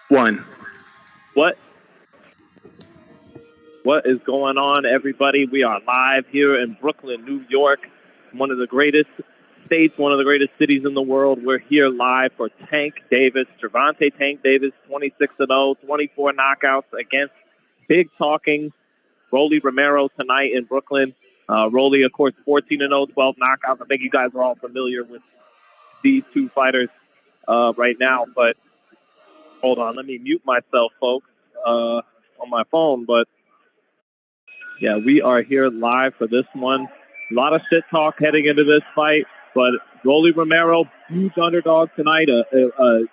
One. What is going on, everybody? We are live here in Brooklyn, New York, one of the greatest states, one of the greatest cities in the world. We're here live for Tank Davis, Gervonta Tank Davis, 26-0, 24 knockouts against big talking Rolly Romero tonight in Brooklyn. Rolly, of course, 14-0, 12 knockouts. I think you guys are all familiar with these two fighters right now, but hold on, let me mute myself, folks, on my phone, but yeah, we are here live for this one. A lot of shit talk heading into this fight, but Rolly Romero, huge underdog tonight,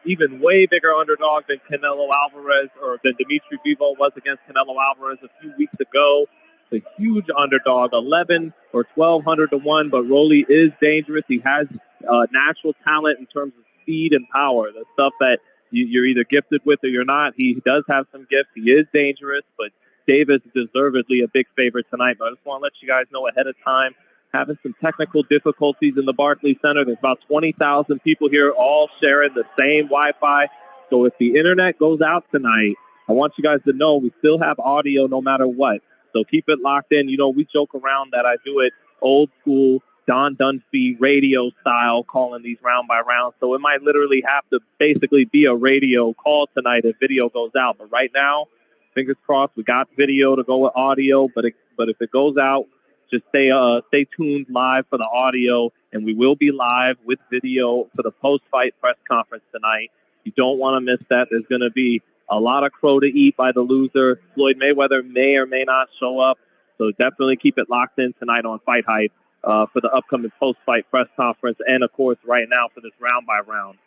even way bigger underdog than Canelo Alvarez or than Dimitri Bivol was against Canelo Alvarez a few weeks ago. It's a huge underdog, 11 or 1,200 to 1, but Rolly is dangerous. He has natural talent in terms of speed and power, the stuff that you're either gifted with or you're not. He does have some gifts. He is dangerous, but Davis is deservedly a big favorite tonight, but I just want to let you guys know ahead of time, having some technical difficulties in the Barclays Center. There's about 20,000 people here all sharing the same Wi-Fi. So if the internet goes out tonight, I want you guys to know we still have audio no matter what. So keep it locked in. You know, we joke around that I do it old school, Don Dunphy radio style, calling these round by round. So it might literally have to basically be a radio call tonight if video goes out. But right now, fingers crossed, we got video to go with audio, but if it goes out, just stay tuned live for the audio, and we will be live with video for the post-fight press conference tonight. You don't want to miss that. There's going to be a lot of crow to eat by the loser. Floyd Mayweather may or may not show up, so definitely keep it locked in tonight on FightHype for the upcoming post-fight press conference, and of course right now for this round by round.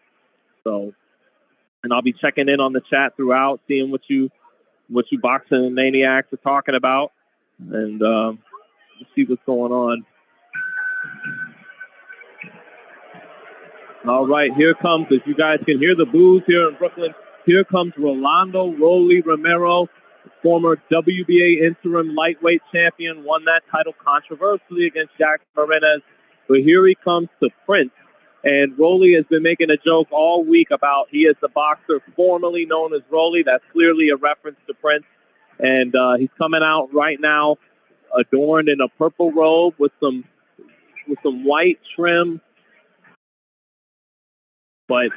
So, and I'll be checking in on the chat throughout, seeing what you boxing maniacs are talking about, and let's see what's going on. All right, here comes, if you guys can hear the boos here in Brooklyn, here comes Rolando Rolly Romero, former WBA interim lightweight champion, won that title controversially against Jack Marinez. But here he comes to Prince. And Rolly has been making a joke all week about he is the boxer formerly known as Rolly. That's clearly a reference to Prince. And he's coming out right now adorned in a purple robe with some white trim. But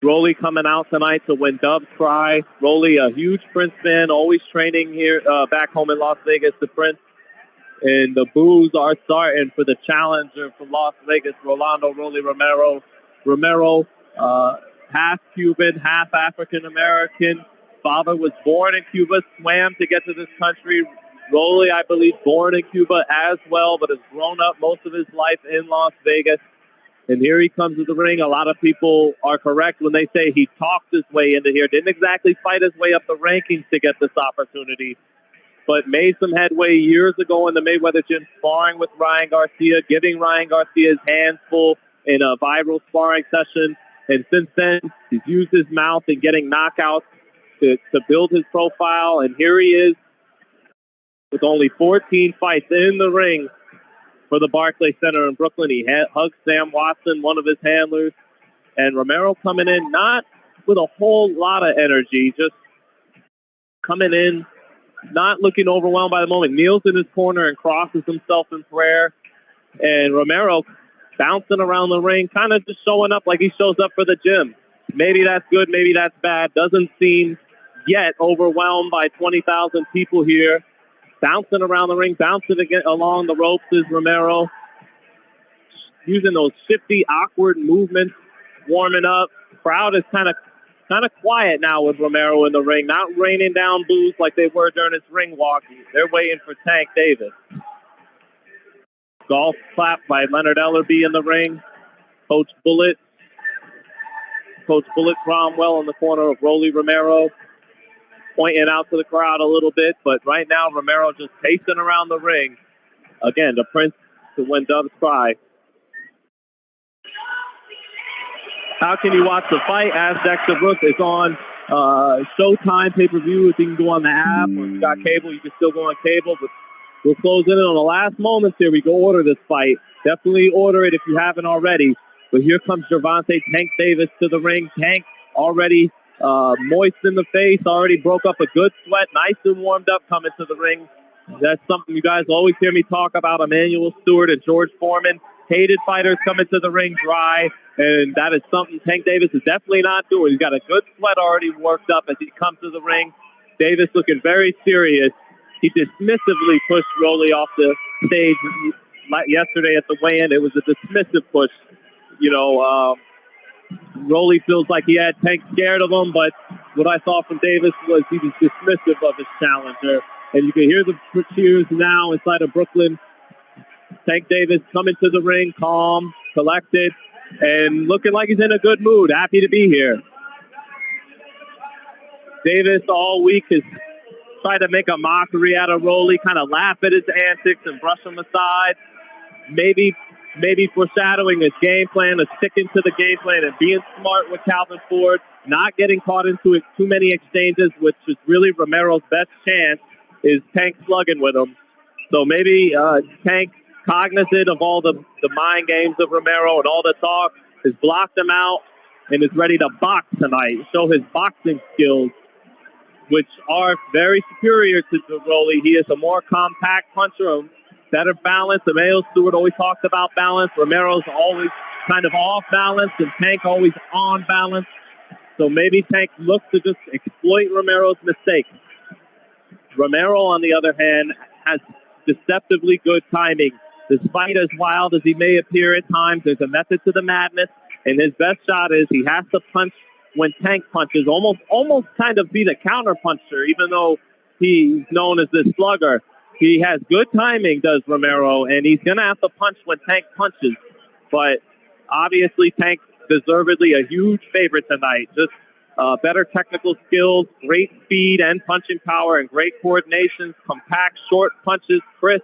Rolly coming out tonight to When Doves Cry. Rolly, a huge Prince fan, always training here back home in Las Vegas to Prince. And the boos are starting for the challenger from Las Vegas, Rolando Rolly Romero. Romero, half Cuban, half African-American. Father was born in Cuba, swam to get to this country. Rolly, I believe, born in Cuba as well, but has grown up most of his life in Las Vegas. And here he comes to the ring. A lot of people are correct when they say he talked his way into here. Didn't exactly fight his way up the rankings to get this opportunity, but made some headway years ago in the Mayweather gym, sparring with Ryan Garcia, giving Ryan Garcia his hands full in a viral sparring session. And since then, he's used his mouth in getting knockouts to build his profile. And here he is with only 14 fights in the ring for the Barclays Center in Brooklyn. He hugs Sam Watson, one of his handlers. And Romero coming in not with a whole lot of energy, just coming in, not looking overwhelmed by the moment, kneels in his corner and crosses himself in prayer. And Romero bouncing around the ring, kind of just showing up like he shows up for the gym. Maybe that's good, maybe that's bad. Doesn't seem yet overwhelmed by 20,000 people here. Bouncing around the ring, bouncing again along the ropes is Romero. Using those shifty, awkward movements, warming up. Crowd is kind of quiet now with Romero in the ring, not raining down boos like they were during his ring walk. They're waiting for Tank Davis. Golf clap by Leonard Ellerby in the ring. Coach Bullet Cromwell in the corner of Rolly Romero, pointing out to the crowd a little bit. But right now, Romero just pacing around the ring. Again, the Prince to When Doves Cry. How can you watch the fight? Ask Dexter Brooks. It's on Showtime pay-per-view. If you can go on the app, or if you got cable, you can still go on cable. But we're closing in on the last moments here. We go order this fight. Definitely order it if you haven't already. But here comes Gervonta Tank Davis to the ring. Tank already moist in the face, already broke up a good sweat, nice and warmed up coming to the ring. That's something you guys always hear me talk about, Emmanuel Stewart and George Foreman. Hated fighters coming to the ring dry, and that is something Tank Davis is definitely not doing. He's got a good sweat already worked up as he comes to the ring. Davis looking very serious. He dismissively pushed Rolly off the stage yesterday at the weigh-in. It was a dismissive push. Rolly feels like he had Tank scared of him, but what I saw from Davis was he was dismissive of his challenger. And you can hear the cheers now inside of Brooklyn. Tank Davis coming to the ring, calm, collected, and looking like he's in a good mood, happy to be here. Davis all week has tried to make a mockery out of Rolly, kind of laugh at his antics and brush him aside. Maybe foreshadowing his game plan of sticking to the game plan and being smart with Calvin Ford, not getting caught into too many exchanges, which is really Romero's best chance, is Tank slugging with him. So maybe Tank, cognizant of all the mind games of Romero and all the talk, has blocked him out and is ready to box tonight, show his boxing skills, which are very superior to Rolly. He is a more compact puncher, better balance. Emmanuel Stewart always talks about balance. Romero's always kind of off balance, and Tank always on balance. So maybe Tank looks to just exploit Romero's mistakes. Romero, on the other hand, has deceptively good timing. Despite as wild as he may appear at times, there's a method to the madness, and his best shot is he has to punch when Tank punches, almost kind of be the counter puncher, even though he's known as this slugger. He has good timing, does Romero, and he's going to have to punch when Tank punches. But obviously, Tank deservedly a huge favorite tonight. Just better technical skills, great speed and punching power, and great coordination. Compact, short punches. Chris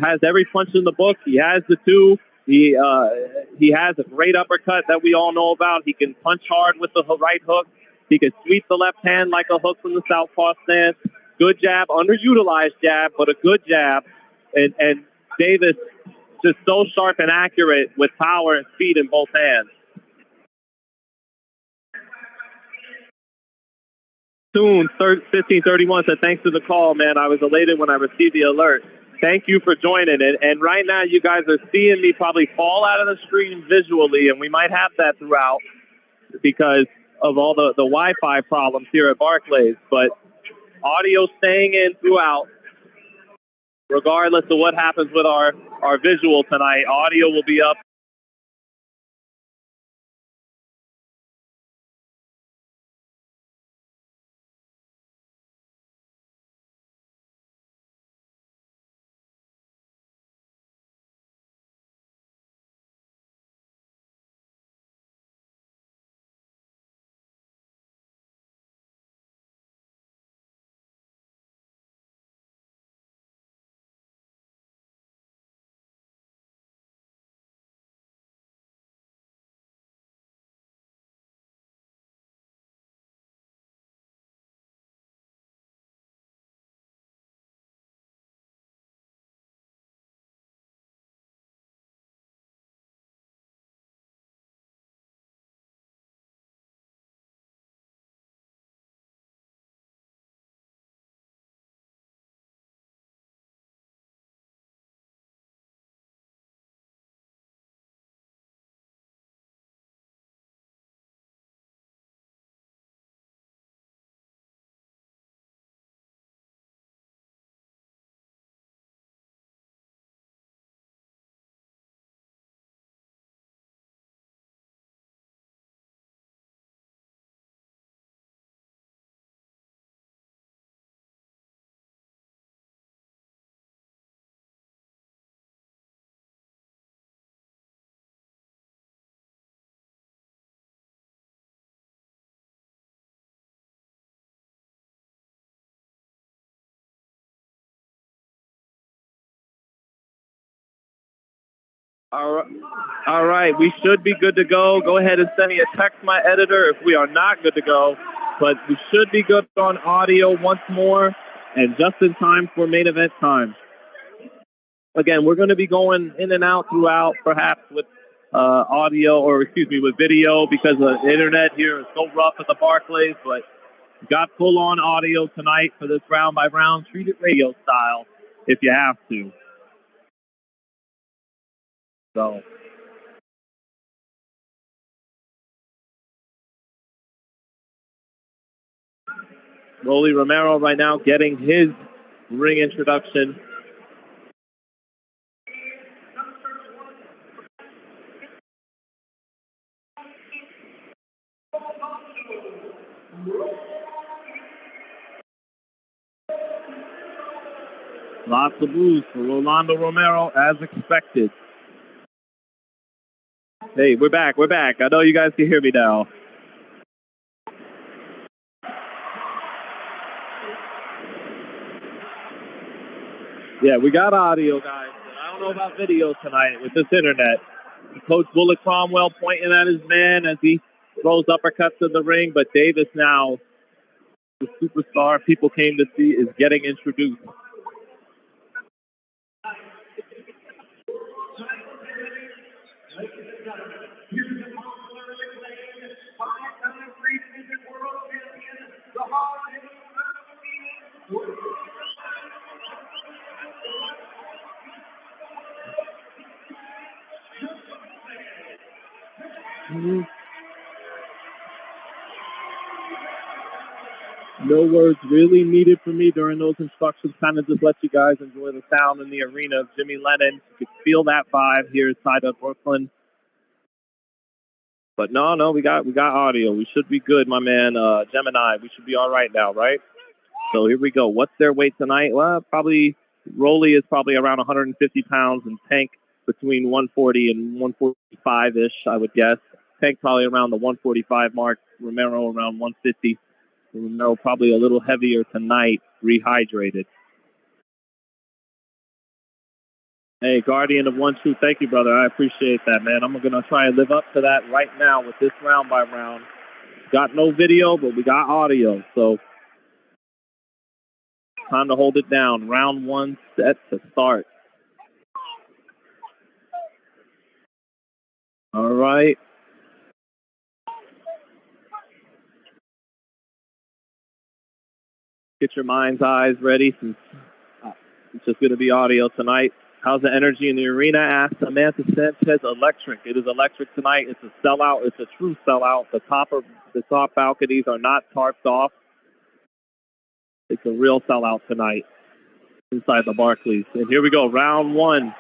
has every punch in the book. He has the two. He has a great uppercut that we all know about. He can punch hard with the right hook. He can sweep the left hand like a hook from the southpaw stance. Good jab, underutilized jab, but a good jab. And Davis just so sharp and accurate with power and speed in both hands. Soon, 1531 said, thanks for the call, man. I was elated when I received the alert. Thank you for joining it. And right now, you guys are seeing me probably fall out of the screen visually, and we might have that throughout because of all the Wi-Fi problems here at Barclays. But audio staying in throughout, regardless of what happens with our visual tonight. Audio will be up. All right, we should be good to go. Go ahead and send me a text, my editor, if we are not good to go. But we should be good on audio once more and just in time for main event time. Again, we're going to be going in and out throughout, perhaps with audio, or excuse me, with video because the internet here is so rough at the Barclays, but got full-on audio tonight for this round-by-round. Treat it radio style if you have to. So, Rolly Romero right now getting his ring introduction. Lots of blues for Rolando Romero, as expected. Hey, we're back. We're back. I know you guys can hear me now. Yeah, we got audio, guys. But I don't know about video tonight with this internet. Coach Bullet Cromwell pointing at his man as he throws uppercuts in the ring, but Davis now, the superstar people came to see, is getting introduced. No words really needed for me during those instructions. Kind of just let you guys enjoy the sound in the arena of Jimmy Lennon. You could feel that vibe here inside of Brooklyn. But no, we got audio. We should be good, my man. Gemini, we should be all right now, right? So here we go. What's their weight tonight? Well, probably Rolly is probably around 150 pounds, and Tank between 140 and 145-ish, I would guess. Tank probably around the 145 mark. Romero around 150. Romero probably a little heavier tonight, rehydrated. Hey, Guardian of One Truth, thank you, brother. I appreciate that, man. I'm going to try and live up to that right now with this round by round. Got no video, but we got audio, so time to hold it down. Round one set to start. All right. Get your mind's eyes ready since it's just going to be audio tonight. How's the energy in the arena? Asked Samantha Sanchez. Electric. It is electric tonight. It's a sellout. It's a true sellout. The top balconies are not tarped off. It's a real sellout tonight inside the Barclays. And here we go. Round one.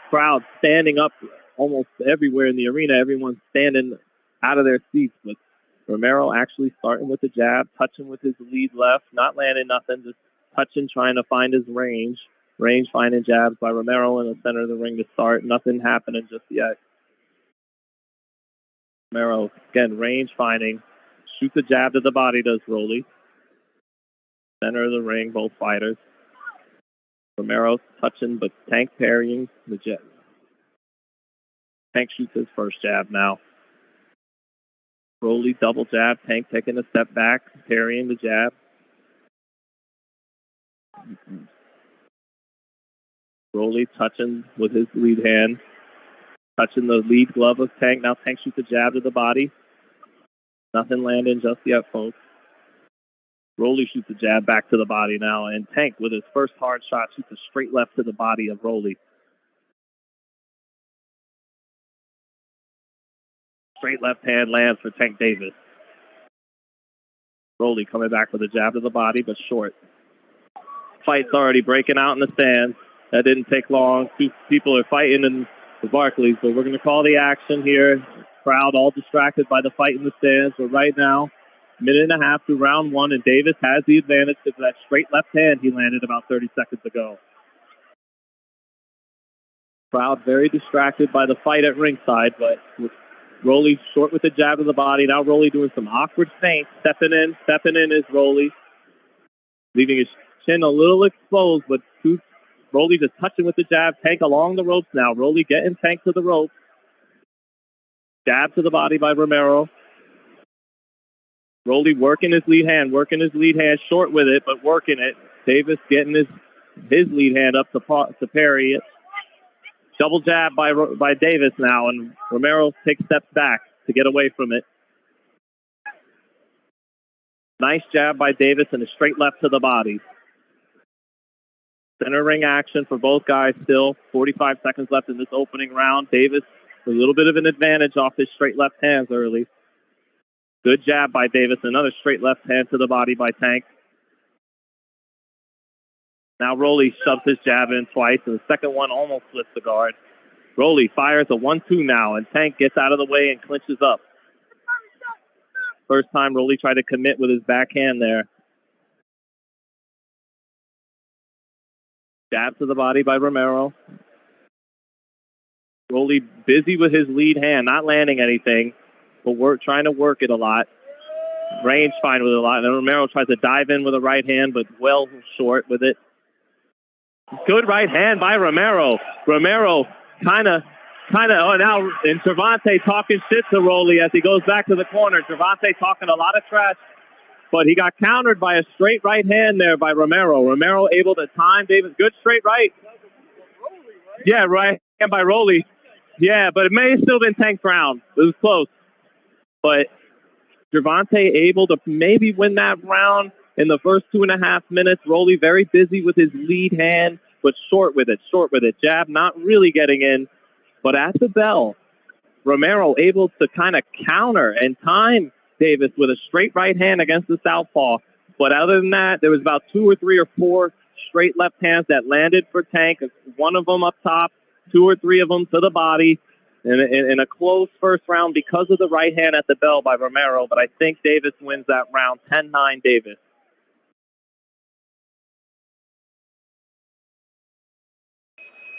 Crowd standing up almost everywhere in the arena. Everyone's standing out of their seats. But Romero actually starting with the jab, touching with his lead left, not landing nothing, just touching, trying to find his range. Range finding jabs by Romero in the center of the ring to start. Nothing happening just yet. Romero, again, range finding. Shoots a jab to the body, does Rolly. Center of the ring, both fighters. Romero touching, but Tank parrying the jab. Tank shoots his first jab now. Rolly double jab. Tank taking a step back, parrying the jab. Rolly touching with his lead hand. Touching the lead glove of Tank. Now Tank shoots a jab to the body. Nothing landing just yet, folks. Rolly shoots a jab back to the body now. And Tank, with his first hard shot, shoots a straight left to the body of Rolly. Straight left hand lands for Tank Davis. Rolly coming back with a jab to the body, but short. Fight's already breaking out in the stands. That didn't take long. Two people are fighting in the Barclays, but we're going to call the action here. Crowd all distracted by the fight in the stands. But right now, minute and a half through round one, and Davis has the advantage because of that straight left hand he landed about 30 seconds ago. Crowd very distracted by the fight at ringside, but Rolly short with the jab to the body. Now Rolly doing some awkward feints. Stepping in is Rolly. Leaving his chin a little exposed, but Rolly just touching with the jab. Tank along the ropes now. Rolly getting Tank to the ropes. Jab to the body by Romero. Rolly working his lead hand, short with it, but working it. Davis getting his lead hand up to parry it. Double jab by Davis now, and Romero takes steps back to get away from it. Nice jab by Davis and a straight left to the body. Center ring action for both guys still. 45 seconds left in this opening round. Davis with a little bit of an advantage off his straight left hands early. Good jab by Davis. Another straight left hand to the body by Tank. Now Rolly shoves his jab in twice, and the second one almost slips the guard. Rolly fires a 1-2 now, and Tank gets out of the way and clinches up. First time Rolly tried to commit with his backhand there. Jab to the body by Romero. Rolly busy with his lead hand, not landing anything, but trying to work it a lot. Range fine with it a lot. And then Romero tries to dive in with a right hand, but well short with it. Good right hand by Romero. Romero kind of, oh, now, and Gervonta talking shit to Rolly as he goes back to the corner. Gervonta talking a lot of trash, but he got countered by a straight right hand there by Romero. Romero able to time Davis. Good straight right. Yeah, right hand by Rolly. Yeah, but it may have still been Tank's round. It was close. But Gervonta able to maybe win that round in the first 2.5 minutes. Rolly very busy with his lead hand, but short with it. Jab not really getting in. But at the bell, Romero able to kind of counter and time Davis with a straight right hand against the southpaw. But other than that, there was about 2 or 3 or 4 straight left hands that landed for Tank. One of them up top, 2 or 3 of them to the body. In a close first round because of the right hand at the bell by Romero. But I think Davis wins that round 10-9 Davis.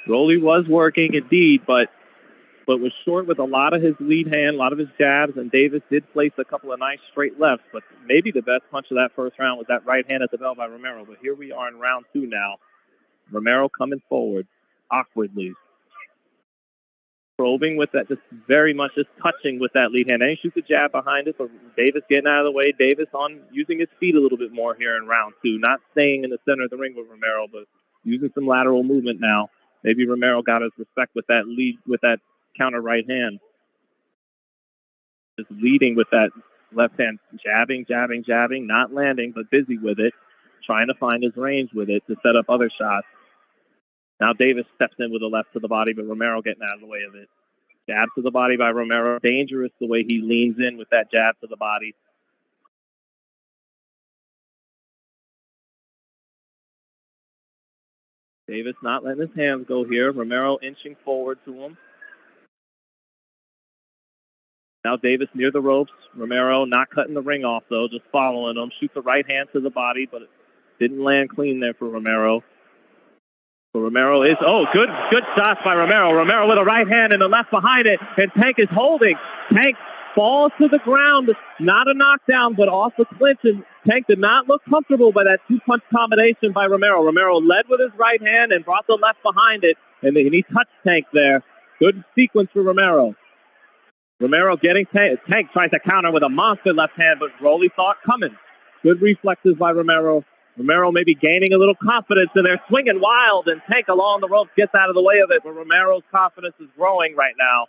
Rolly was working indeed, but was short with a lot of his lead hand, a lot of his jabs, and Davis did place a couple of nice straight lefts. But maybe the best punch of that first round was that right hand at the bell by Romero. But here we are in round 2 now. Romero coming forward awkwardly. Probing with that, just very much just touching with that lead hand. And he shoots a jab behind it, but Davis getting out of the way. Davis on using his feet a little bit more here in round 2. Not staying in the center of the ring with Romero, but using some lateral movement now. Maybe Romero got his respect with that lead, with that counter right hand. Just leading with that left hand, jabbing, not landing, but busy with it, trying to find his range with it to set up other shots. Now Davis steps in with a left to the body, but Romero getting out of the way of it. Jab to the body by Romero. Dangerous the way he leans in with that jab to the body. Davis not letting his hands go here. Romero inching forward to him. Now Davis near the ropes. Romero not cutting the ring off, though, just following him. Shoots a right hand to the body, but it didn't land clean there for Romero. So Romero is, good shots by Romero. Romero with a right hand and a left behind it, and Tank is holding. Tank falls to the ground, not a knockdown, but off the clinch, and Tank did not look comfortable by that 2-punch combination by Romero. Romero led with his right hand and brought the left behind it, and he touched Tank there. Good sequence for Romero. Romero getting Tank. Tank tries to counter with a monster left hand, but Rolly saw it coming. Good reflexes by Romero. Romero maybe gaining a little confidence, and they're swinging wild, and Tank along the ropes gets out of the way of it, but Romero's confidence is growing right now.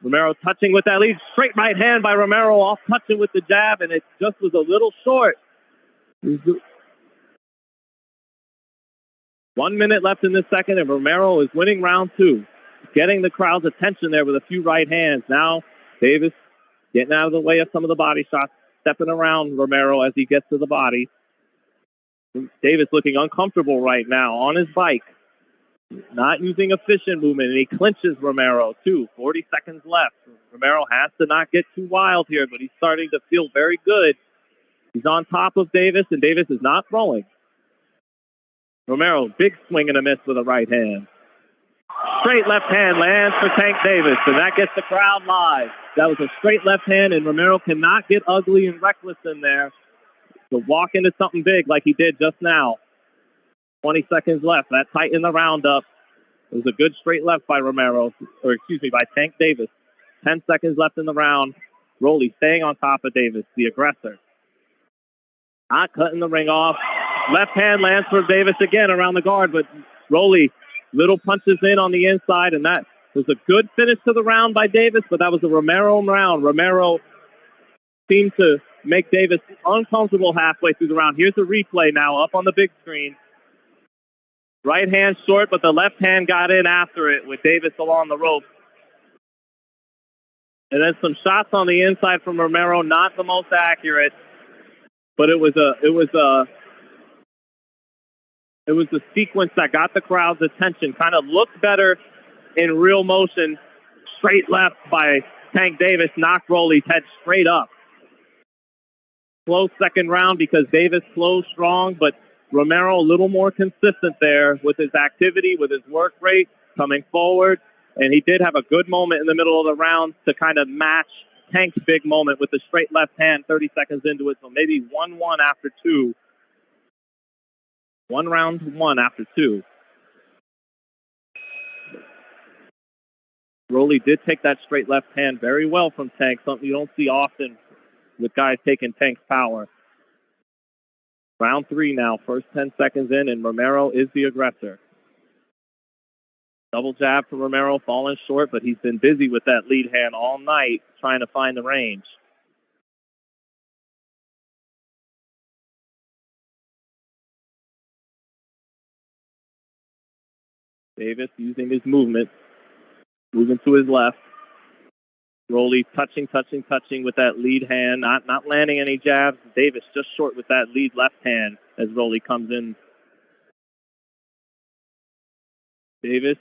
Romero touching with that lead. Straight right hand by Romero, off touching with the jab, and it just was a little short. 1 minute left in this second, and Romero is winning round 2. Getting the crowd's attention there with a few right hands. Now Davis getting out of the way of some of the body shots, stepping around Romero as he gets to the body. Davis looking uncomfortable right now on his bike. Not using efficient movement, and he clinches Romero, too. 40 seconds left. Romero has to not get too wild here, but he's starting to feel very good. He's on top of Davis, and Davis is not throwing. Romero, big swing and a miss with a right hand. Straight left hand lands for Tank Davis, and that gets the crowd live. That was a straight left hand, and Romero cannot get ugly and reckless in there to walk into something big like he did just now. 20 seconds left. That tightened the round up. It was a good straight left by by Tank Davis. 10 seconds left in the round. Rolly staying on top of Davis, the aggressor. Not cutting the ring off. Left hand lands for Davis again around the guard, but Rolly Little punches in on the inside, and that was a good finish to the round by Davis, but that was a Romero round. Romero seemed to make Davis uncomfortable halfway through the round. Here's a replay now up on the big screen. Right hand short, but the left hand got in after it with Davis along the rope. And then some shots on the inside from Romero, not the most accurate, but it was a sequence that got the crowd's attention. Kind of looked better in real motion. Straight left by Tank Davis, knocked Rolly's head straight up. Close second round because Davis closed strong, but Romero a little more consistent there with his activity, with his work rate, coming forward. And he did have a good moment in the middle of the round to kind of match Tank's big moment with the straight left hand 30 seconds into it. So maybe 1-1 after 2. 1 round 1 after 2. Rolly did take that straight left hand very well from Tank, something you don't see often with guys taking Tank's power. Round 3 now, first 10 seconds in, and Romero is the aggressor. Double jab for Romero, falling short, but he's been busy with that lead hand all night trying to find the range. Davis using his movement, moving to his left. Rolly touching with that lead hand, not landing any jabs. Davis just short with that lead left hand as Rolly comes in. Davis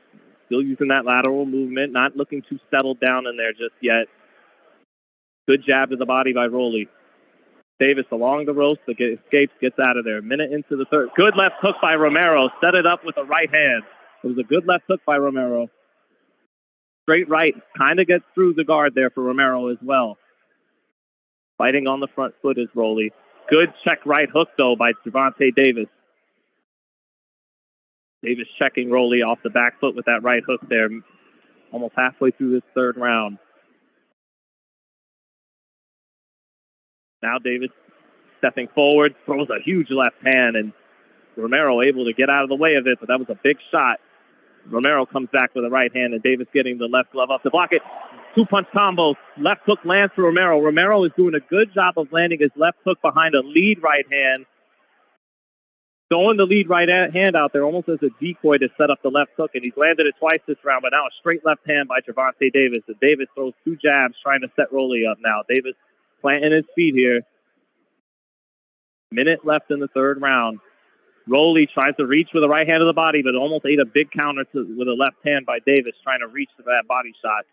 still using that lateral movement, not looking too settled down in there just yet. Good jab to the body by Rolly. Davis along the ropes, but escapes, gets out of there. Minute into the third. Good left hook by Romero. Set it up with a right hand. It was a good left hook by Romero. Straight right, kind of gets through the guard there for Romero as well. Fighting on the front foot is Rolly. Good check right hook, though, by Gervonta Davis. Davis checking Rolly off the back foot with that right hook there. Almost halfway through this third round. Now Davis stepping forward, throws a huge left hand, and Romero able to get out of the way of it, but that was a big shot. Romero comes back with a right hand, and Davis getting the left glove up to block it. Two-punch combo. Left hook lands for Romero. Romero is doing a good job of landing his left hook behind a lead right hand. Throwing the lead right hand out there almost as a decoy to set up the left hook, and he's landed it twice this round, but now a straight left hand by Gervonta Davis. And Davis throws 2 jabs trying to set Rolly up now. Davis planting his feet here. Minute left in the third round. Rolly tries to reach with a right hand to the body, but almost ate a big counter with a left hand by Davis, trying to reach to that body shot.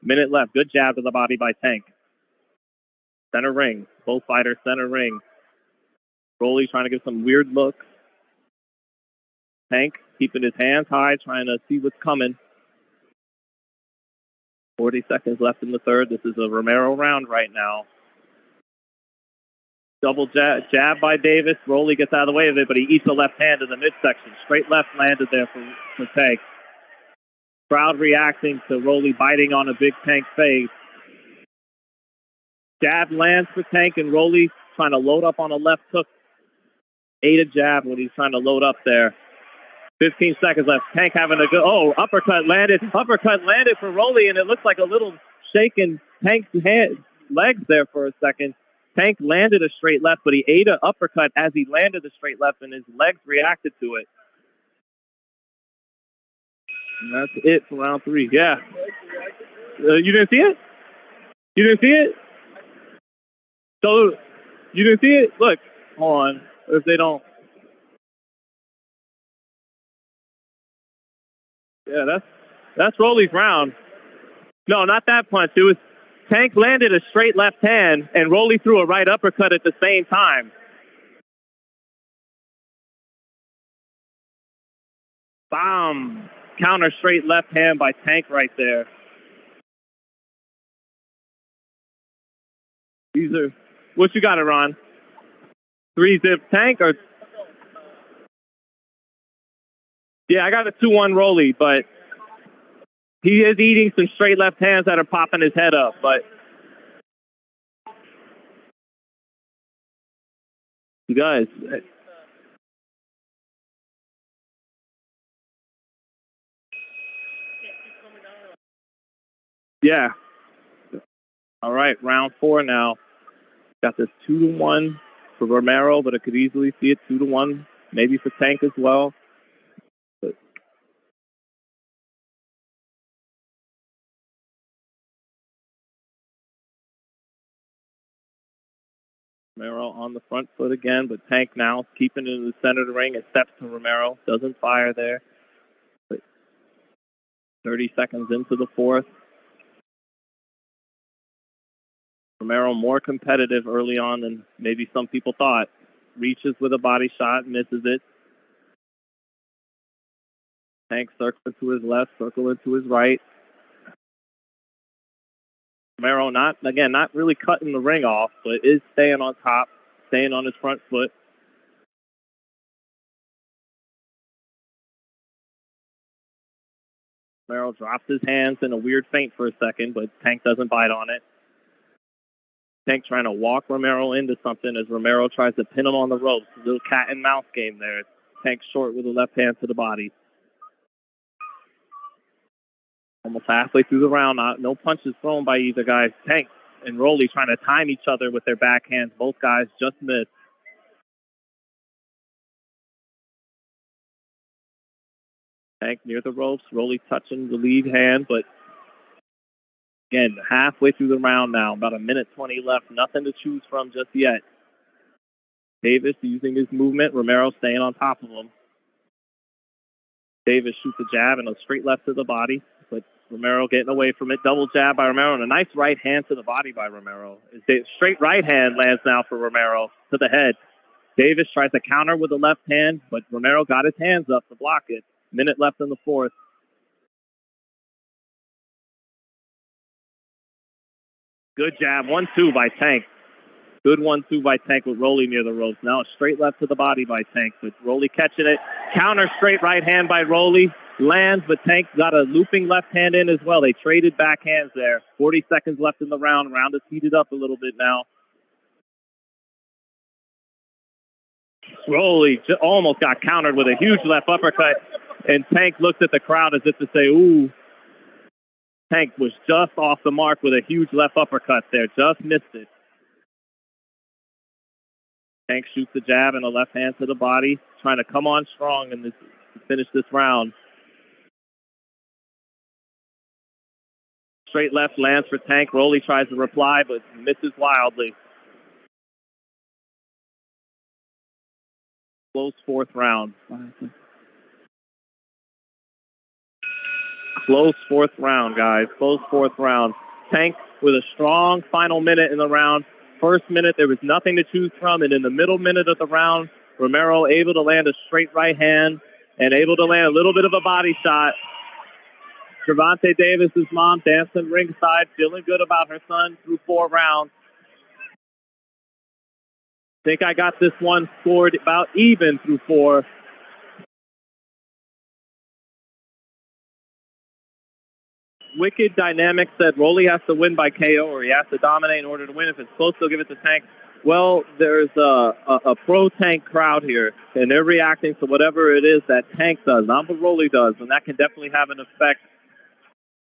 Minute left. Good jab to the body by Tank. Center ring. Both fighters center ring. Rolly trying to give some weird looks. Tank keeping his hands high, trying to see what's coming. 40 seconds left in the third. This is a Romero round right now. Double jab by Davis. Rolly gets out of the way of it, but he eats a left hand in the midsection. Straight left landed there for Tank. Crowd reacting to Rolly biting on a big Tank face. Jab lands for Tank, and Rolly trying to load up on a left hook. Ate a jab when he's trying to load up there. 15 seconds left. Tank having a good, uppercut landed. Uppercut landed for Rolly, and it looks like a little shaking Tank's legs there for a second. Tank landed a straight left, but he ate an uppercut as he landed the straight left, and his legs reacted to it. And that's it for round 3. Yeah. You didn't see it? You didn't see it? So, you didn't see it? Look, hold on. If they don't. Yeah, that's Rolly's round. No, not that punch. It was Tank landed a straight left hand, and Rolly threw a right uppercut at the same time. Bomb. Counter straight left hand by Tank right there. These are, what you got, Ron? 3-zip Tank or? Yeah, I got a 2-1 Rolly, but he is eating some straight left hands that are popping his head up, but you guys, Yeah. All right, round 4 now. Got this 2-1 for Romero, but I could easily see it 2-1, maybe for Tank as well. But Romero on the front foot again, but Tank now keeping it in the center of the ring and steps to Romero. Doesn't fire there. But 30 seconds into the 4th. Romero more competitive early on than maybe some people thought. Reaches with a body shot, misses it. Tank circling to his left, circling to his right. Romero not really cutting the ring off, but is staying on top, staying on his front foot. Romero drops his hands in a weird feint for a second, but Tank doesn't bite on it. Tank trying to walk Romero into something as Romero tries to pin him on the ropes. A little cat and mouse game there. Tank short with a left hand to the body. Almost halfway through the round, no punches thrown by either guy. Tank and Rolly trying to time each other with their backhands. Both guys just missed. Tank near the ropes. Rolly touching the lead hand, but again, halfway through the round now. About 1:20 left. Nothing to choose from just yet. Davis using his movement. Romero staying on top of him. Davis shoots a jab and a straight left to the body, but Romero getting away from it. Double jab by Romero and a nice right hand to the body by Romero. Straight right hand lands now for Romero to the head. Davis tries to counter with the left hand, but Romero got his hands up to block it. Minute left in the 4th. Good jab. 1-2 by Tank. Good 1-2 by Tank with Rolly near the ropes. Now a straight left to the body by Tank, but Rolly catching it. Counter straight right hand by Rolly. Lands, but Tank got a looping left hand in as well. They traded backhands there. 40 seconds left in the round. Round is heated up a little bit now. Rolly almost got countered with a huge left uppercut, and Tank looked at the crowd as if to say, ooh. Tank was just off the mark with a huge left uppercut there. Just missed it. Tank shoots a jab and a left hand to the body, trying to come on strong and finish this round. Straight left lands for Tank. Rolly tries to reply, but misses wildly. Close 4th round. Close 4th round, guys. Close 4th round. Tank with a strong final minute in the round. First minute, there was nothing to choose from, and in the middle minute of the round, Romero able to land a straight right hand and able to land a little bit of a body shot. Gervonta Davis' mom dancing ringside, feeling good about her son through 4 rounds. Think I got this one scored about even through 4. Wicked Dynamics said Rolly has to win by KO or he has to dominate in order to win. If it's close, they'll give it to Tank. Well, there's a pro-Tank crowd here, and they're reacting to whatever it is that Tank does, not what Rolly does, and that can definitely have an effect.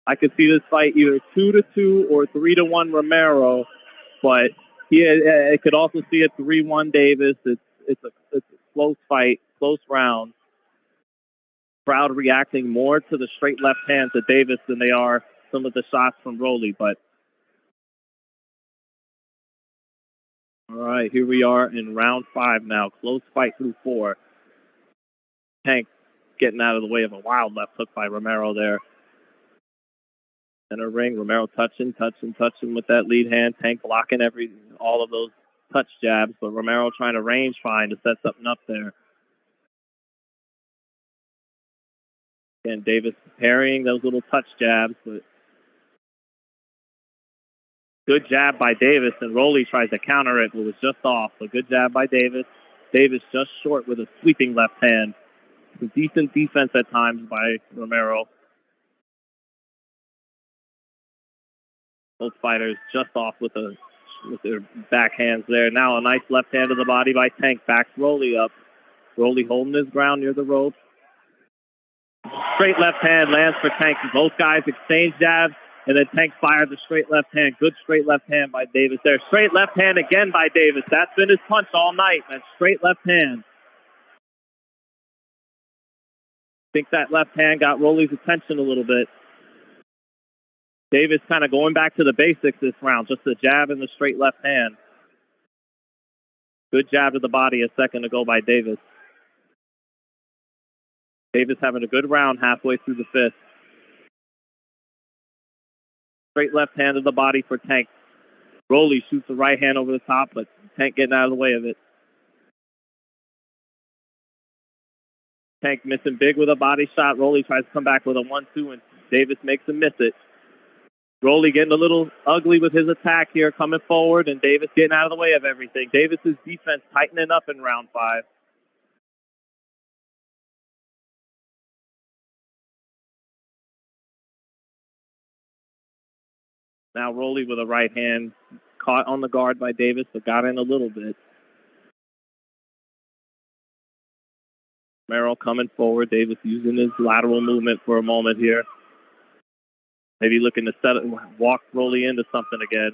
I could see this fight either 2-2 or 3-1 Romero, but it could also see a 3-1 Davis. It's a close fight, close round. Crowd reacting more to the straight left hand to Davis than they are some of the shots from Rolly. But all right, here we are in round 5 now. Close fight through 4. Tank getting out of the way of a wild left hook by Romero there. Center ring, Romero touching with that lead hand. Tank blocking all of those touch jabs, but Romero trying to range find to set something up there. And Davis parrying those little touch jabs, but good jab by Davis, and Rolly tries to counter it, but was just off. So good jab by Davis. Davis just short with a sweeping left hand. Some decent defense at times by Romero. Both fighters just off with their backhands there. Now a nice left hand to the body by Tank. Backs Rolly up. Rolly holding his ground near the rope. Straight left hand lands for Tank. Both guys exchange jabs. And then Tank fires a straight left hand. Good straight left hand by Davis there. Straight left hand again by Davis. That's been his punch all night. That straight left hand. I think that left hand got Rolly's attention a little bit. Davis kind of going back to the basics this round. Just the jab and the straight left hand. Good jab to the body a second ago by Davis. Davis having a good round halfway through the fifth. Straight left hand to the body for Tank. Rolly shoots the right hand over the top, but Tank getting out of the way of it. Tank missing big with a body shot. Rolly tries to come back with a 1-2, and Davis makes him miss it. Rolly getting a little ugly with his attack here, coming forward, and Davis getting out of the way of everything. Davis's defense tightening up in round 5. Now Rolly with a right hand, caught on the guard by Davis, but got in a little bit. Romero coming forward. Davis using his lateral movement for a moment here. Maybe looking to set it, walk Rolly into something again.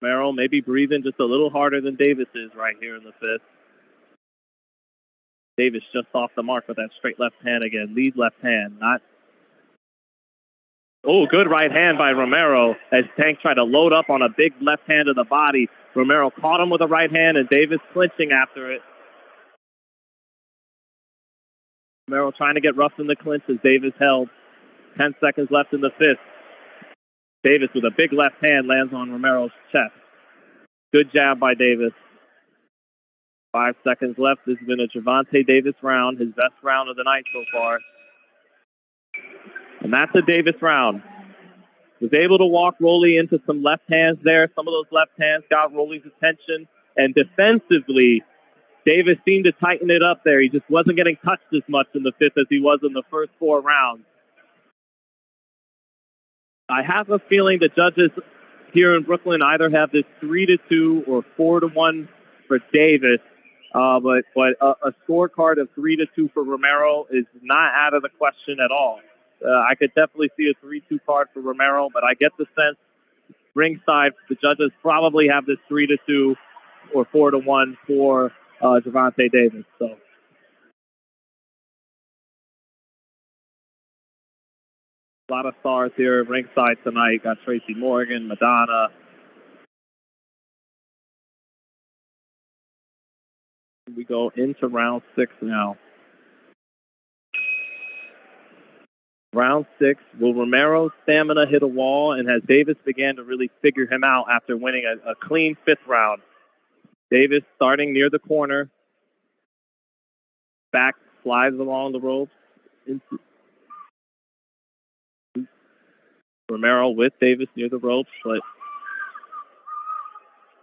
Romero maybe breathing just a little harder than Davis is right here in the fifth. Davis just off the mark with that straight left hand again. Lead left hand, not... Oh, good right hand by Romero as Tank tried to load up on a big left hand to the body. Romero caught him with a right hand, and Davis clinching after it. Romero trying to get rough in the clinch as Davis held. 10 seconds left in the fifth. Davis with a big left hand lands on Romero's chest. Good jab by Davis. 5 seconds left. This has been a Gervonta Davis round, his best round of the night so far. And that's a Davis round. Was able to walk Rolly into some left hands there. Some of those left hands got Rolly's attention. And defensively, Davis seemed to tighten it up there. He just wasn't getting touched as much in the fifth as he was in the first 4 rounds. I have a feeling the judges here in Brooklyn either have this 3-2 or 4-1 for Davis. But a scorecard of 3-2 for Romero is not out of the question at all. I could definitely see a 3-2 card for Romero, but I get the sense ringside the judges probably have this 3-2 or 4-1 for Gervonta Davis. So a lot of stars here ringside tonight. Got Tracy Morgan, Madonna. We go into round 6 now. Round 6, will Romero's stamina hit a wall, and has Davis began to really figure him out after winning a clean 5th round? Davis starting near the corner. Back slides along the ropes. Romero with Davis near the ropes, but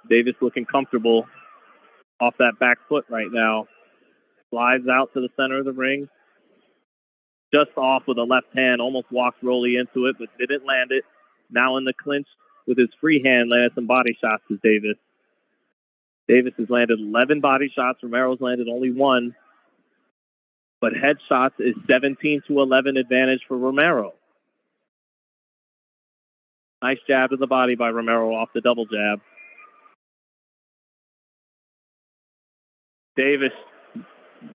Davis looking comfortable off that back foot right now. Slides out to the center of the ring. Just off with a left hand, almost walked Rolly into it, but didn't land it. Now in the clinch with his free hand, landed some body shots to Davis. Davis has landed 11 body shots. Romero's landed only 1. But headshots is 17-11 advantage for Romero. Nice jab to the body by Romero off the double jab. Davis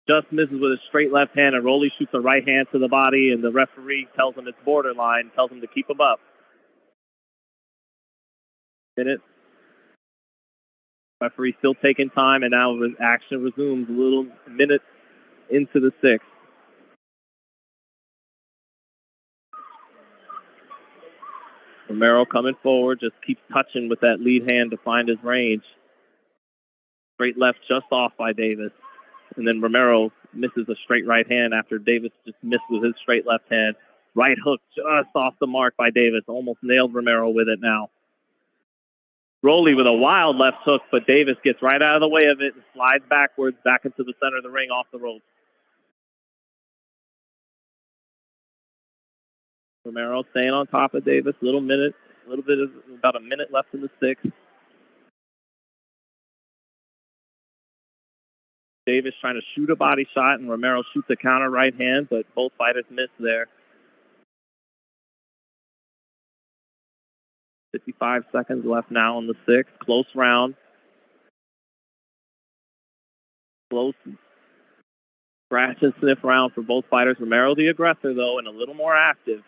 just misses with a straight left hand, and Rolly shoots a right hand to the body, and the referee tells him it's borderline, tells him to keep him up. Minute. Referee still taking time, and now action resumes a little minute into the 6th. Romero coming forward, just keeps touching with that lead hand to find his range. Straight left just off by Davis. And then Romero misses a straight right hand after Davis just missed with his straight left hand. Right hook just off the mark by Davis. Almost nailed Romero with it now. Rolly with a wild left hook, but Davis gets right out of the way of it and slides backwards back into the center of the ring off the ropes. Romero staying on top of Davis. About a minute left in the 6th. Davis trying to shoot a body shot, and Romero shoots a counter right hand, but both fighters miss there. 55 seconds left now in the sixth. Close round. Close scratch and sniff round for both fighters. Romero the aggressor, though, and a little more active.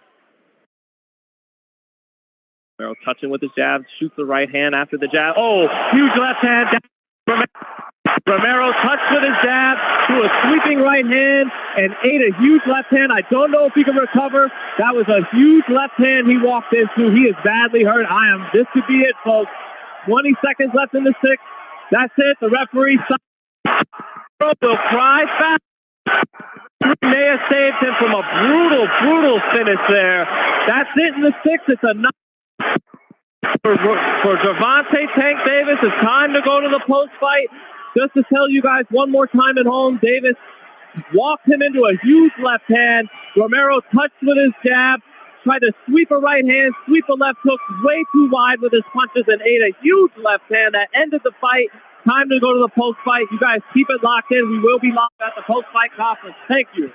Romero touching with his jab, shoots the right hand after the jab. Oh, huge left hand. Romero touched with his jab, threw a sweeping right hand, and ate a huge left hand. I don't know if he can recover. That was a huge left hand he walked into. He is badly hurt. This could be it, folks. 20 seconds left in the sixth. That's it. The referee will cry fast. May have saved him from a brutal finish there. That's it in the sixth. It's a for Gervonta Tank Davis. It's time to go to the post-fight. Just to tell you guys one more time at home, Davis walked him into a huge left hand. Romero touched with his jab, tried to sweep a right hand, sweep a left hook way too wide with his punches, and ate a huge left hand that ended the fight. Time to go to the post-fight. You guys keep it locked in. We will be live at the post-fight conference. Thank you.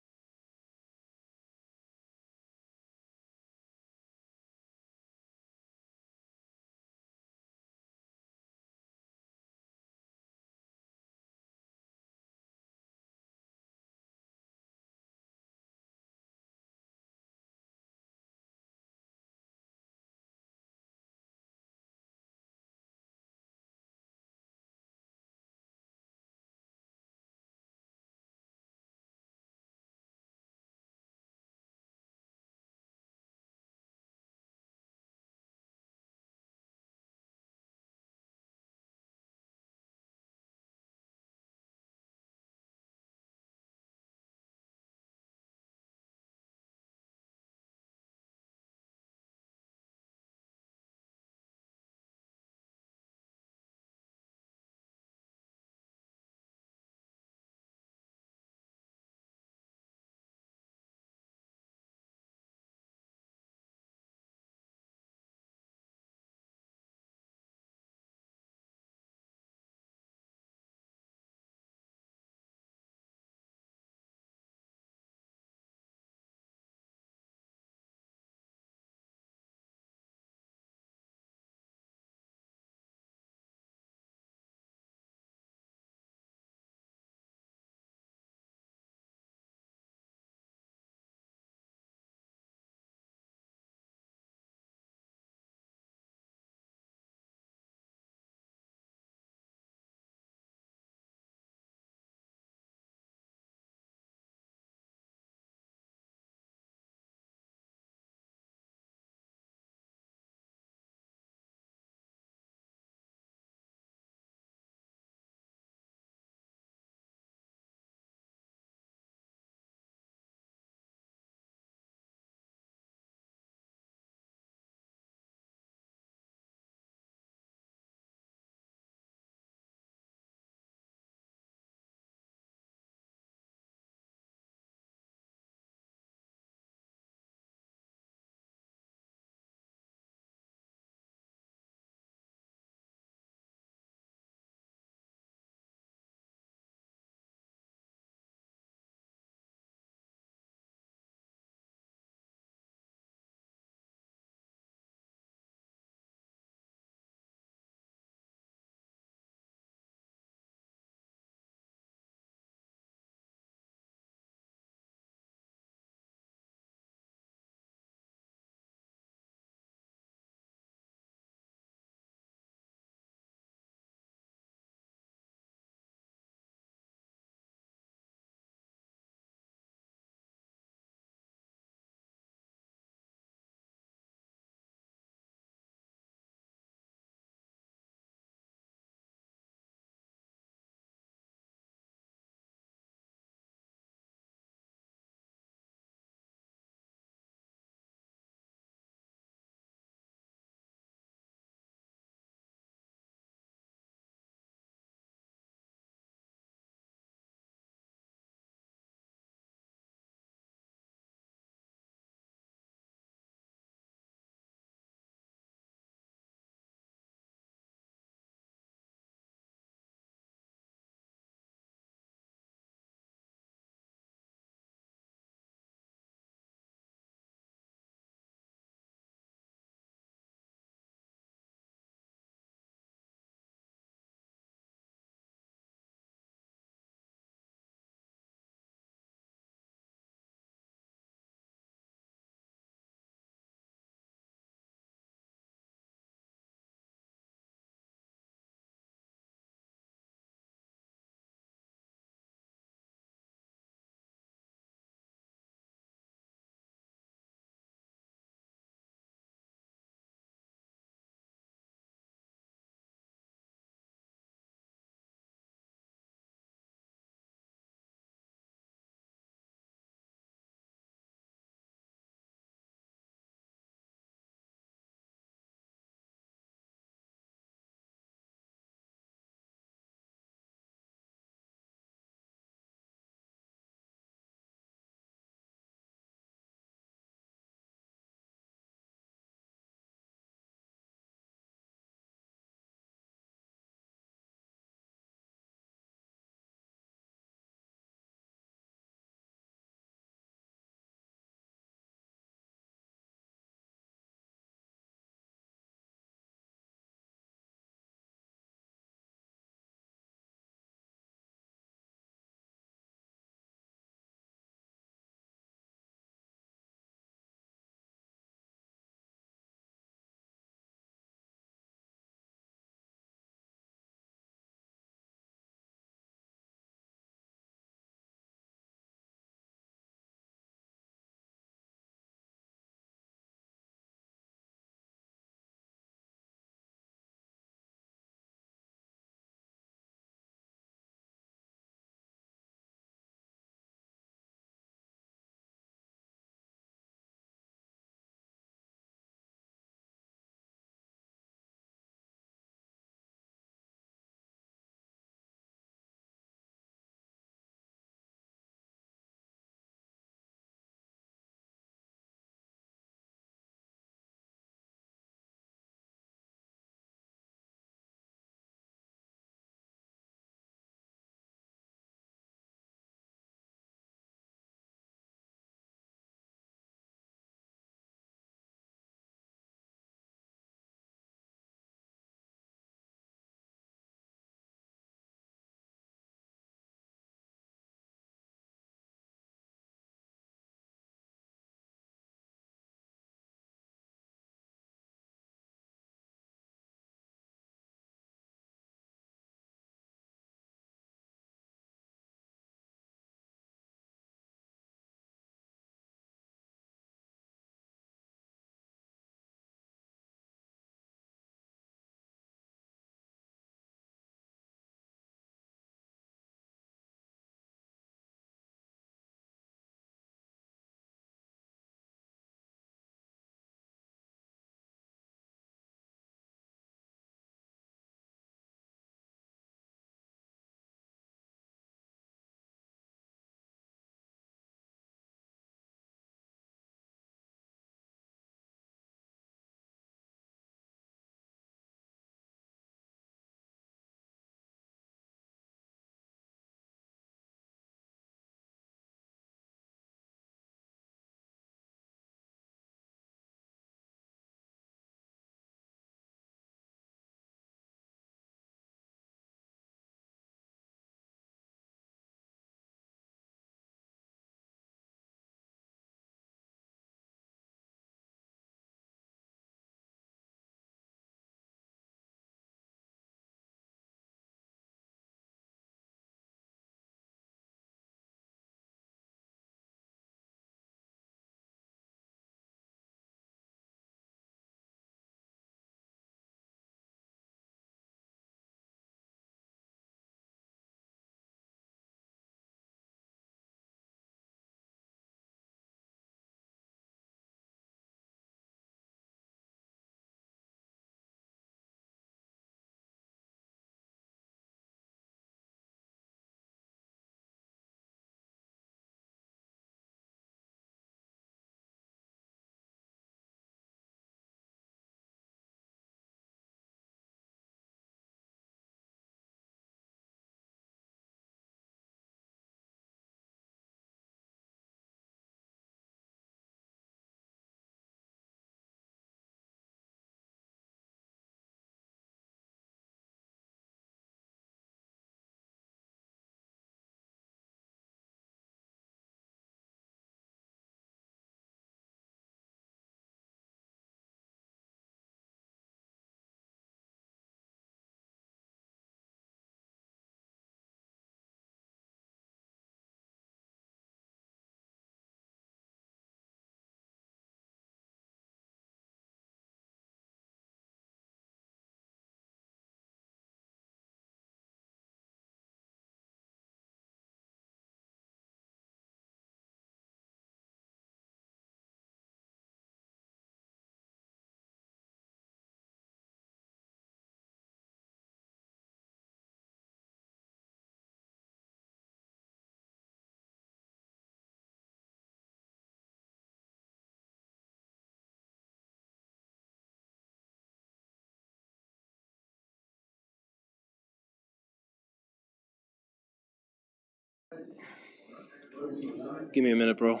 Give me a minute, bro.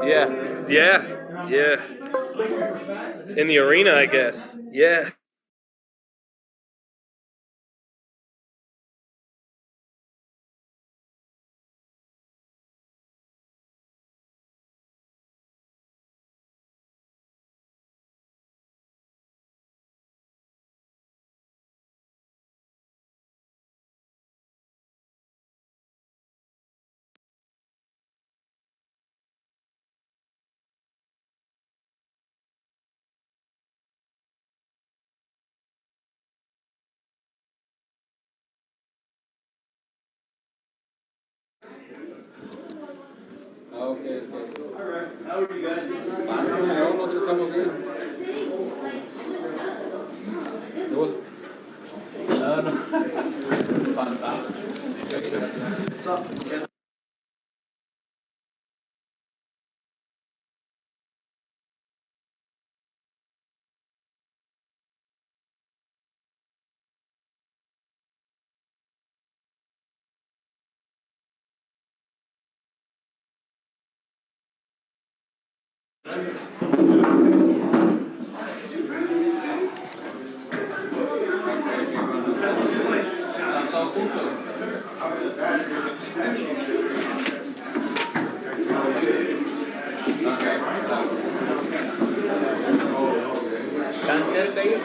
Yeah. In the arena, I guess. Yeah. Okay. All right. How are you guys? Nosotros estamos bien. No. Fantástico.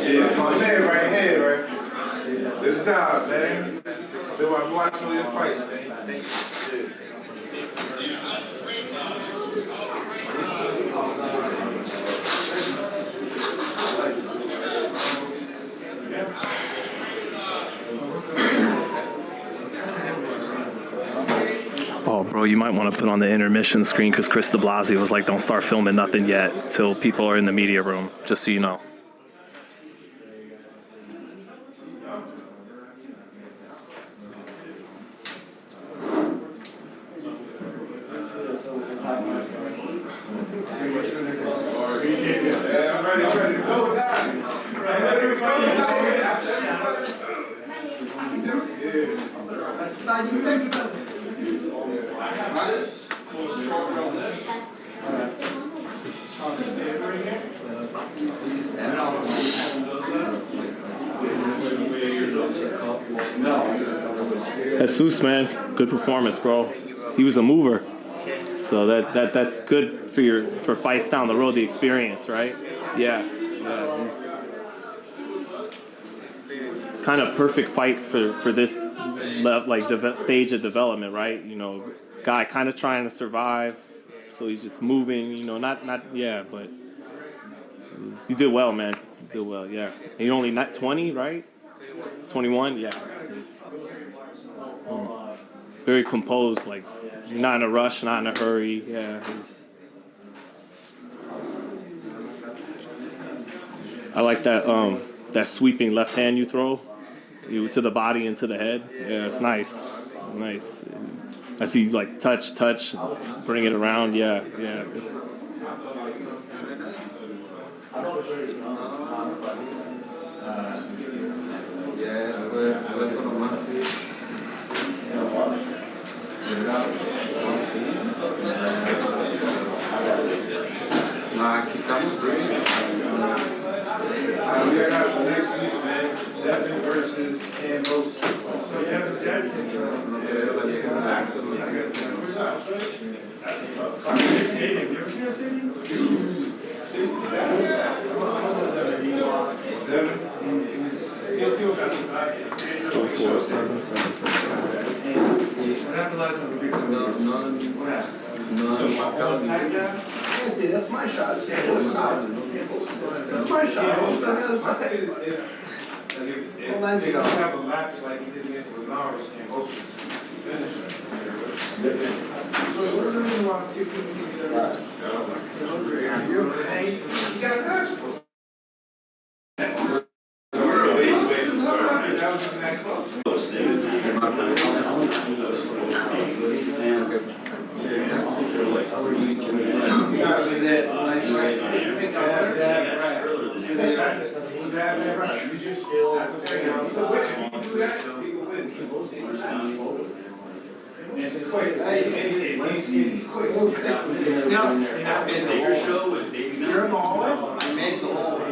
It's my man right here, right? Good job, man. I'm watching all your fights, man. Oh, bro, you might want to put on the intermission screen because Chris de Blasio was like, don't start filming nothing yet till people are in the media room, just so you know. I'm ready to go. That's the side you think about. Jesus, man, good performance, bro. He was a mover, so that's good for fights down the road. The experience, right? Yeah. It's kind of perfect fight for this stage of development, right? You know, guy kind of trying to survive, so he's just moving. You know, but you did well, man. You did well, yeah. And you're only not 20, right? 21, yeah. Very composed, like you're not in a rush, not in a hurry. Yeah. I like that sweeping left hand you throw, to the body and to the head. Yeah, it's nice. I see like touch, bring it around. Yeah. Aqui estamos bem. We got for next week, man. Devin versus Campos. No. Anthony, that's my shot. That's my shot. What's on the other side? If you have a lapse like he did against Linares, and both finish you got to ask for it. That was that close. Use your skill. If you do that, people win. It's quick. Your show with David. You're in the hallway? I made the hallway.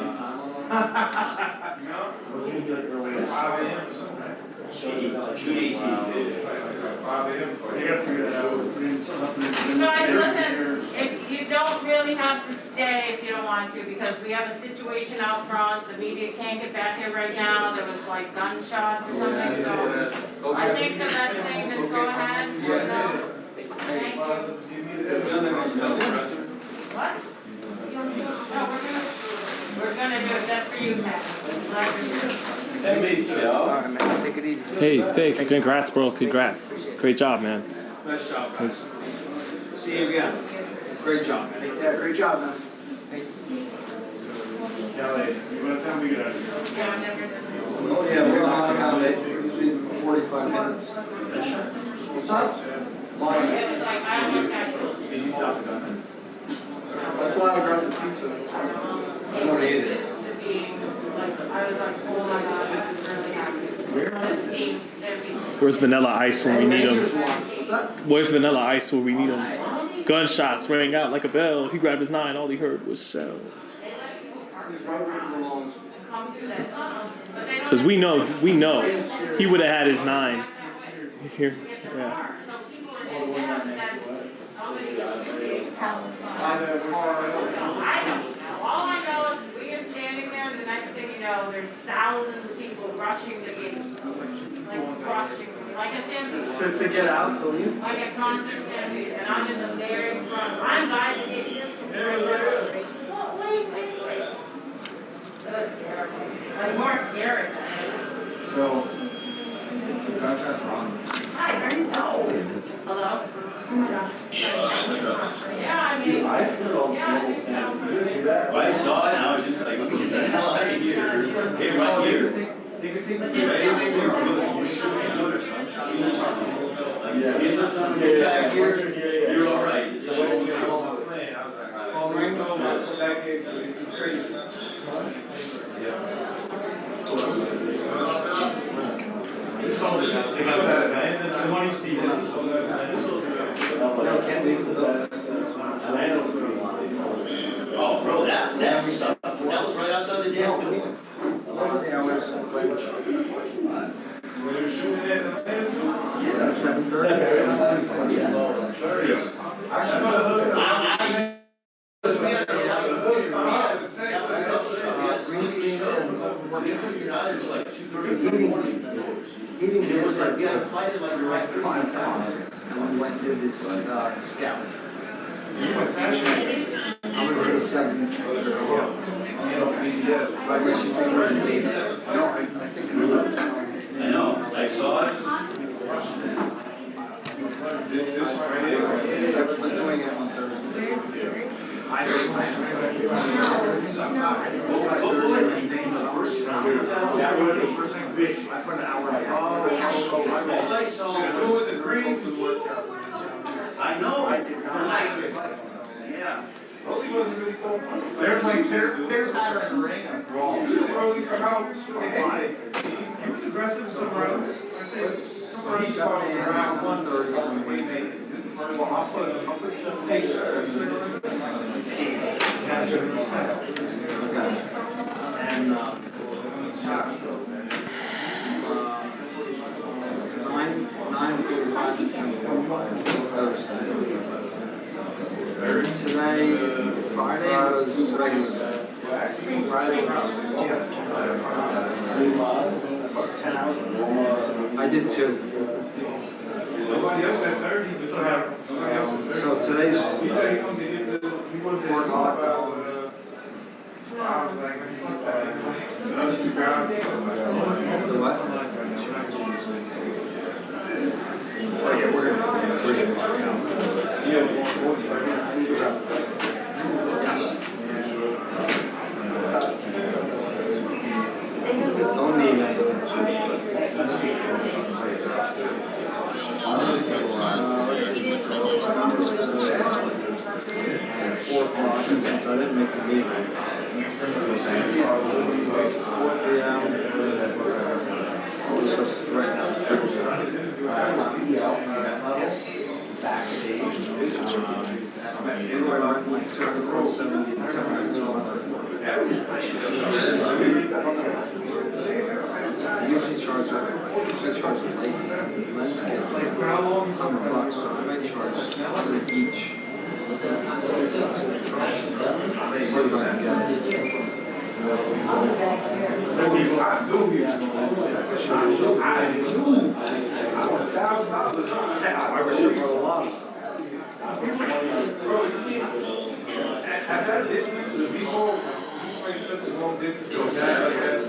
Was it good earlier? 5 a.m. You guys, listen, if you don't really have to stay if you don't want to, because we have a situation out front, the media can't get back here right now, there was like gunshots or something, so I think the best thing is go ahead. Thank you. What? No, we're gonna do it, that's for you, Pat. Hey, congrats, bro. Congrats. Great job, man. Nice job, guys. See you again. Great job, man. Yeah, great job, man. Kelly, you want to tell me you got it? Yeah, I'm never. Oh, yeah, we're on accommodate. Usually 45 minutes. What's up? It was like, I almost got sick. Did you stop the gun? That's why I grabbed the pizza. I don't eat it. To be, like, I was like, oh my God, this is really happy. This team, Where's Vanilla Ice when we need him? What's up? Where's Vanilla Ice when we need him? Gunshots rang out like a bell. He grabbed his 9. All he heard was shells. Because we know he would have had his 9. Here, yeah. I don't know. All I know is we are standing there, and the next thing you know, there's thousands of people rushing the gate. Like rushing, like a stampede. To get out, to leave? Like a concert stampede, and I'm in the very front. I'm by the gate. Wait. That was scary. Like more scary. So, that's wrong. Hi, how are you? Hello? Yeah, I mean, yeah, I saw it and I was just like, let me get the hell out of here. Hey, right here. Anything you're good, you should be good at. You're all right. It's like, oh, bro, that sucked. That was right outside the damn door. Yeah, 7:30. It was like, we had a flight at like 5:30. And we went and did this scout. You went fashion. I was at 7. I guess you think it was 8. No, I think it was. I know, I saw it. I was doing it on Thursday. What was anything in the first round? That was the first thing fish. I put an hour and a half. All I saw was the green. I know. Yeah. They're playing there's not a ring of brawl. He was aggressive somewhere else. He's around 1:30 on Wednesday. I'll put 7 pages. And 9:45 to 10:45 Thursday. Today, Friday was regular day. Friday was, slept 10 hours. I did 2. Nobody else had 30. So today's. He said he wanted to get the 4 o'clock. I was like, two guys. The what? Oh yeah, we're gonna be 3 o'clock now. Only 4 o'clock, so I didn't make the meeting. Right now. Usually charge late. For how long? $100, so I might charge each. At that distance, the people play such a long distance goes down like that.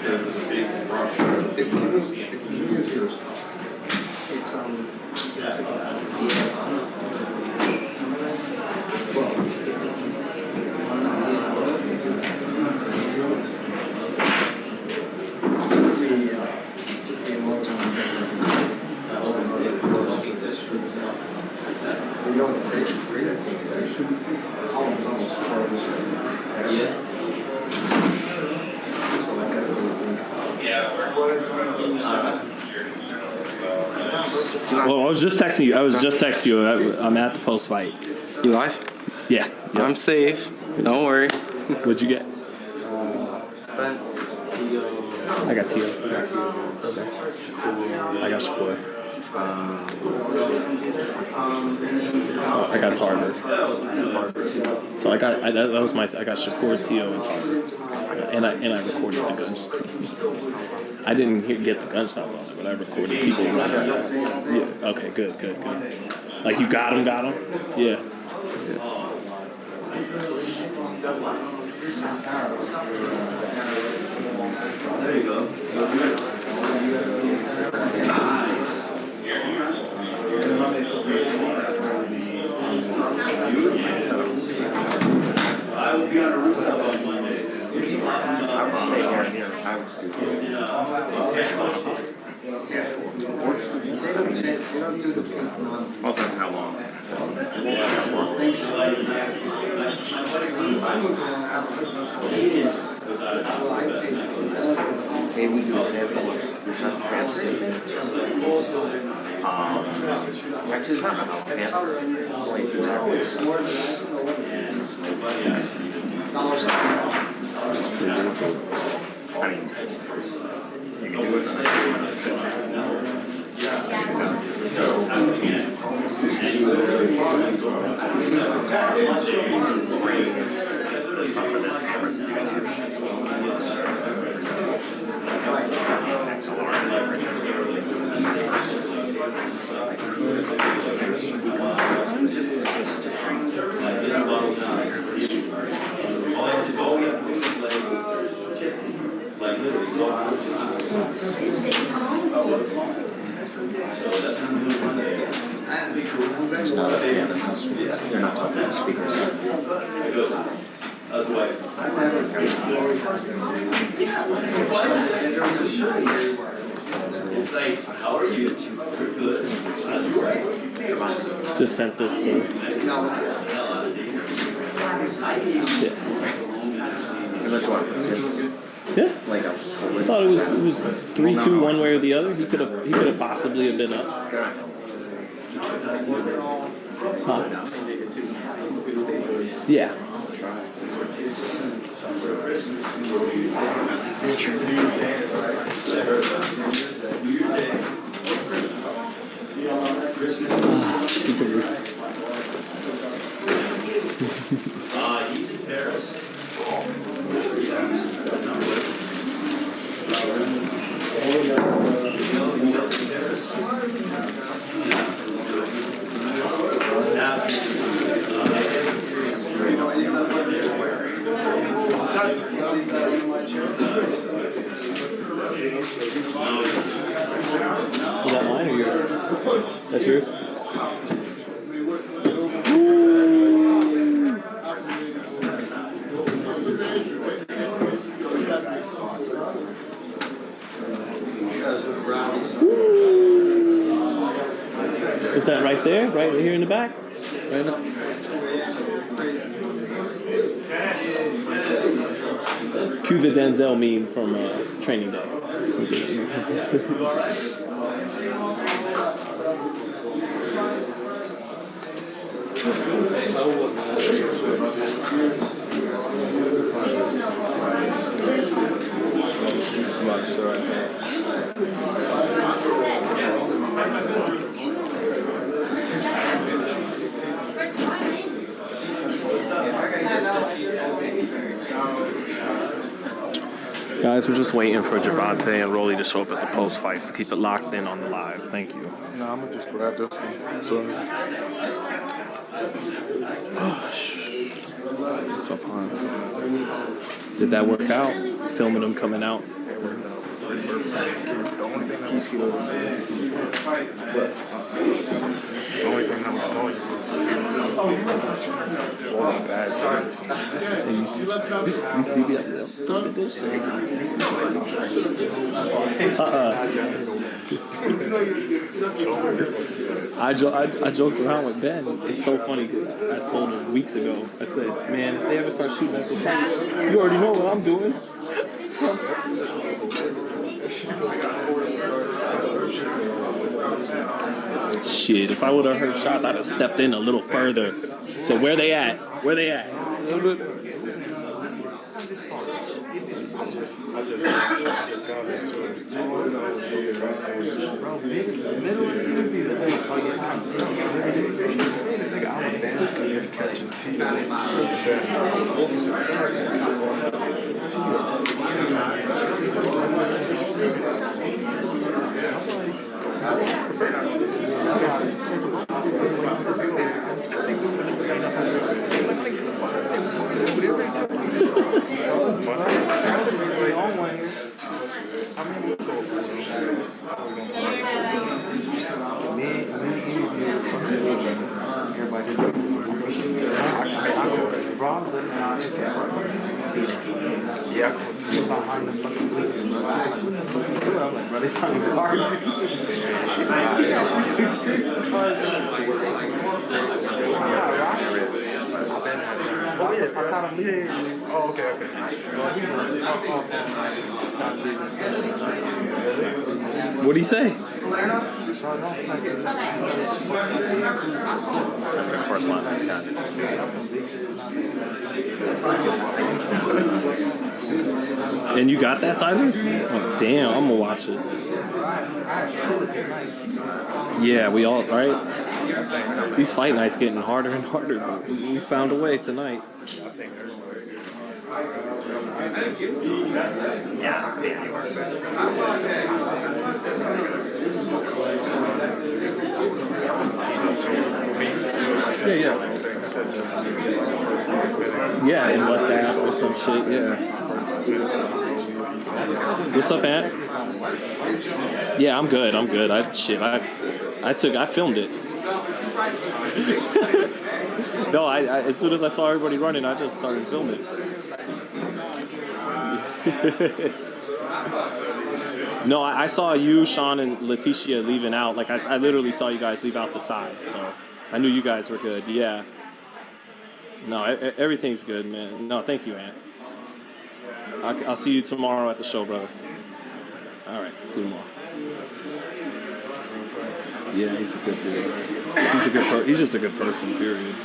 There was a big rush. The community was tough. It's you know what's great thing is Holland's almost closed. Yeah. Well, I was just texting you. I'm at the post fight. You live? Yeah. Yep. I'm safe. Don't worry. What'd you get? Spence, Tio. I got Tio. I got Shakur. I got Tarver. So I got Shakur, Tio, and Tarver. And I recorded the guns. I didn't get the gunshot on it, but I recorded people. Yeah. Okay. Good. Like you got him. Yeah. There you go. I will be on a rooftop on Monday. I would stay here. I would do this. They don't do the Well, that's how long. maybe we do 7 or something translate. Actually, it's not how fast. Only for that. I mean, you can do it. They're not talking about speakers. It's like, how are you? Good. Just sent this through. Yeah. Like, I thought it was 3-2 one way or the other. He could have possibly have been up. Huh? Yeah. He's in Paris. Is that mine or yours? That's yours? Is that right there? Right here in the back? Right now? Cue the Denzel meme from Training Day. Guys, we're just waiting for Gervonta and Rolly to show up at the post fights to keep it locked in on the live. Thank you. No, I'm gonna just grab this one. So, What's up, Hans? Did that work out? Filming them coming out? the only thing that was the only thing that was annoying was all the bad service. You see me like this? I joked around with Ben. It's so funny. I told him weeks ago. I said, man, if they ever start shooting at the fight, you already know what I'm doing. Shit, if I would have heard shots, I'd have stepped in a little further. Said, where they at? Where they at? Oh, okay. What'd he say? First line, and you got that, Tyler? Oh, damn, I'm gonna watch it. Yeah, we all, right? These fight nights getting harder and harder, but we found a way tonight. Yeah, in WhatsApp or some shit, yeah. What's up, Ant? Yeah, I'm good. I filmed it. No, I as soon as I saw everybody running, I just started filming. No, I saw you, Sean, and Letitia leaving out. Like, I literally saw you guys leave out the side, so I knew you guys were good. Yeah. No, everything's good, man. No, thank you, Ant. I'll see you tomorrow at the show, brother. All right, see you tomorrow. Yeah, he's a good dude. He's just a good person, period.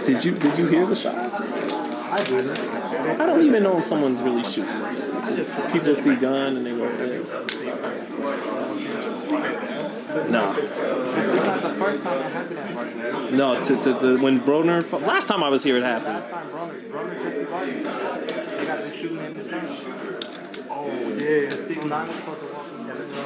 Did you hear the shot? I didn't. I don't even know if someone's really shooting. People see gun and they go for it. No. That's the first time it happened at Barclays. No, to when Broner. Last time I was here, it happened. Last time Broner took the body. They got the shooting in the turn. Oh, yeah. 6'9" was supposed to walk in the turn.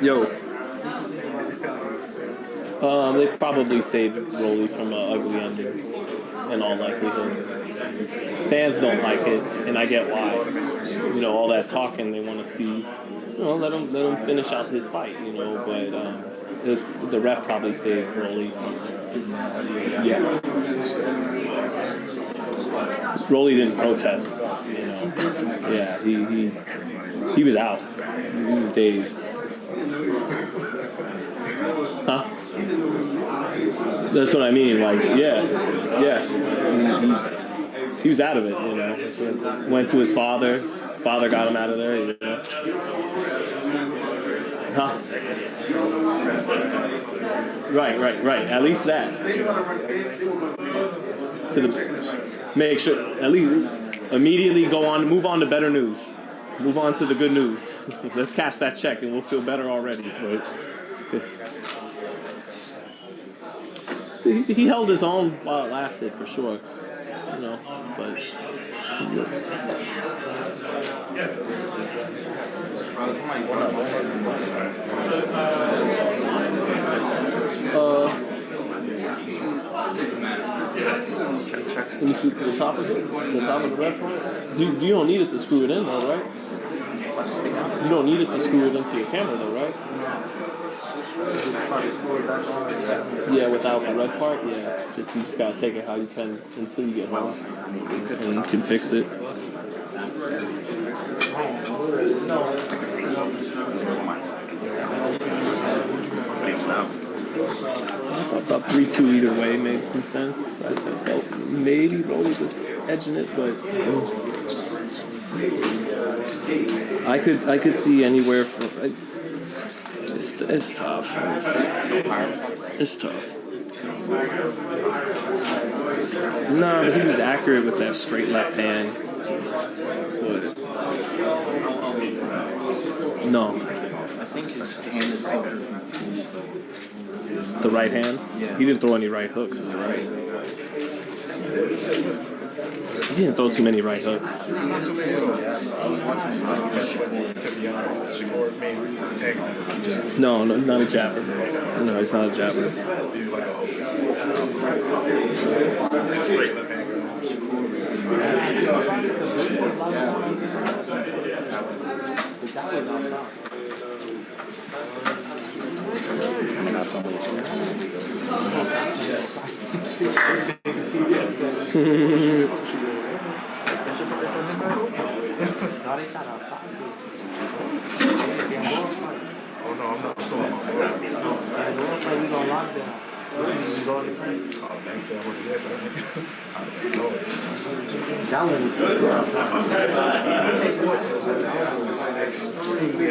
Yo. They probably saved Rolly from an ugly ending, in all likelihood. Fans don't like it, and I get why. You know, all that talking, they want to see. You know, let him finish out his fight. You know, but the ref probably saved Rolly from. Yeah. Rolly didn't protest. You know. Yeah, he was out. He was dazed. Huh? That's what I mean. Like, yeah. He was out of it, you know. Went to his father. Father got him out of there, you know. Huh? Right. At least that. Make sure, at least immediately move on to better news. Move on to the good news. Let's cash that check and we'll feel better already. But he held his own while it lasted, for sure. You know, but can you see the top of the restaurant? You don't need it to screw it in though, right? You don't need it to screw it into your camera though, right? Yeah, without the red part, yeah. You just gotta take it how you can until you get home, and you can fix it. I thought 3-2 either way made some sense. I felt maybe Rolly was edging it, but I could see anywhere from. It's tough. It's tough. No, but he was accurate with that straight left hand. But no. I think his hand is The right hand? Yeah. He didn't throw any right hooks. Right. He didn't throw too many right hooks. I was watching Shakur made the tag. No, not a jabber. No, he's not a jabber. He's like a straight left hand. Oh no, I'm not talking about Oh, thankfully I wasn't there for that. I didn't know it. Extremely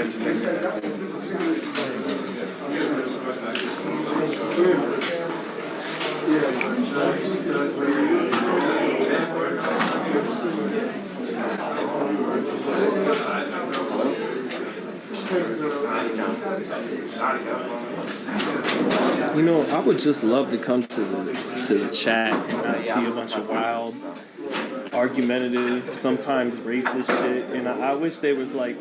You know, I would just love to come to the chat and see a bunch of wild, argumentative, sometimes racist shit. And I wish there was like,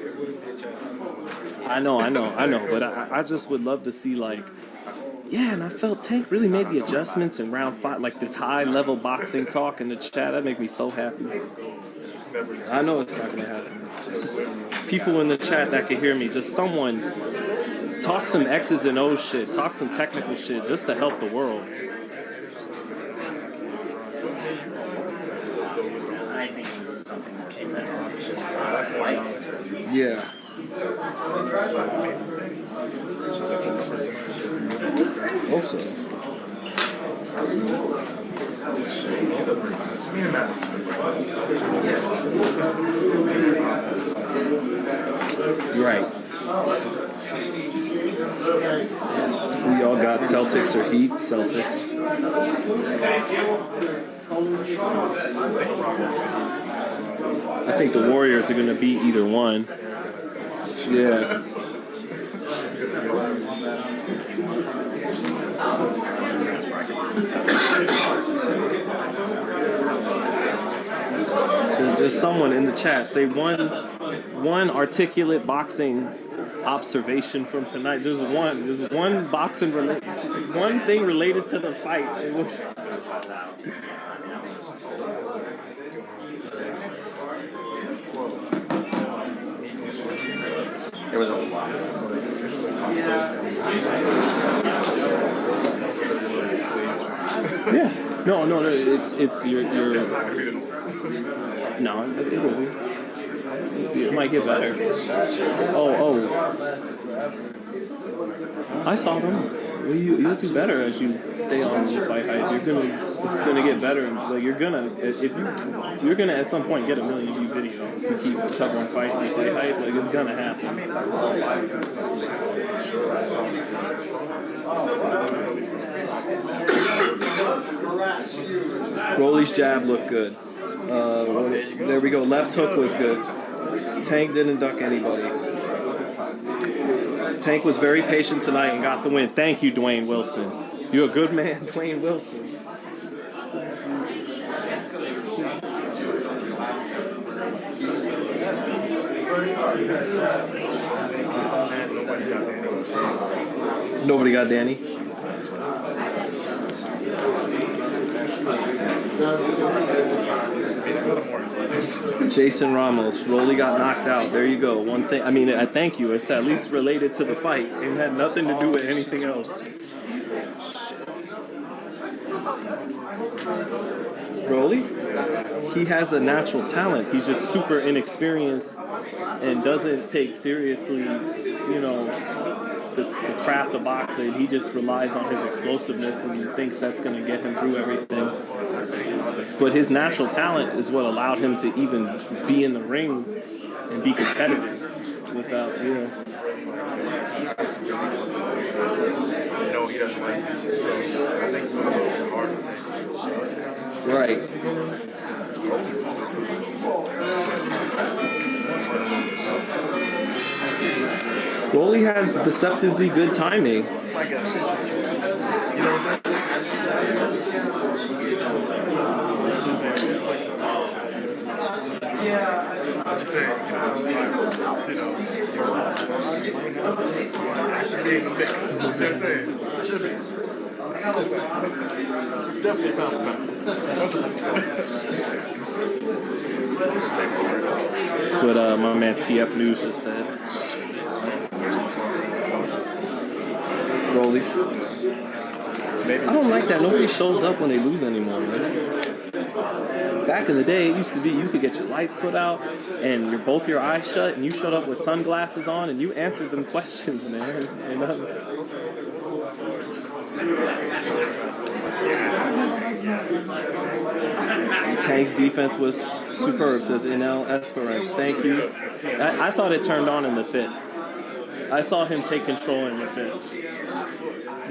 I know, but I just would love to see like, yeah, and I felt Tank really made the adjustments in round 5, like this high-level boxing talk in the chat. That make me so happy. I know it's not going to happen. Just people in the chat that can hear me, just someone, just talk some X's and O's shit, talk some technical shit, just to help the world. I think it was something that came out. Yeah. Hope so. You're right. We all got Celtics or Heat. Celtics. I think the Warriors are going to beat either one. Yeah. So there's someone in the chat say one articulate boxing observation from tonight. Just one boxing one thing related to the fight. It was There was a lot. yeah. No, it's your no, it will be. It might get better. Oh. I saw them. Well, you'll do better as you stay on the FightHype. It's gonna get better. Like you're gonna at some point get a 1 million view video if you keep covering fights on FightHype. Like it's gonna happen. Rolly's jab looked good. There we go. Left hook was good. Tank didn't duck anybody. Tank was very patient tonight and got the win. Thank you, Dwayne Wilson. You're a good man, Dwayne Wilson. Nobody got Danny. Jason Ramos, Rolly got knocked out. There you go. One thing. I mean, I thank you. It's at least related to the fight. It had nothing to do with anything else. Rolly, he has a natural talent. He's just super inexperienced and doesn't take seriously, the craft of boxing. He just relies on his explosiveness and thinks that's going to get him through everything. But his natural talent is what allowed him to even be in the ring and be competitive without, No, he doesn't like it. So I think it's a little hard to take. Right. Rolly has deceptively good timing. It's like a picture. I'm just saying, I should be in the mix. Just saying, should be. Definitely pound for pound. That's what my man TF News just said. Rolly. I don't like that. Nobody shows up when they lose anymore, man. Back in the day, it used to be you could get your lights put out and both your eyes shut and you showed up with sunglasses on and you answered them questions, man. Tank's defense was superb, says Inel Esperance. Thank you. I thought it turned on in the 5th. I saw him take control in the 5th.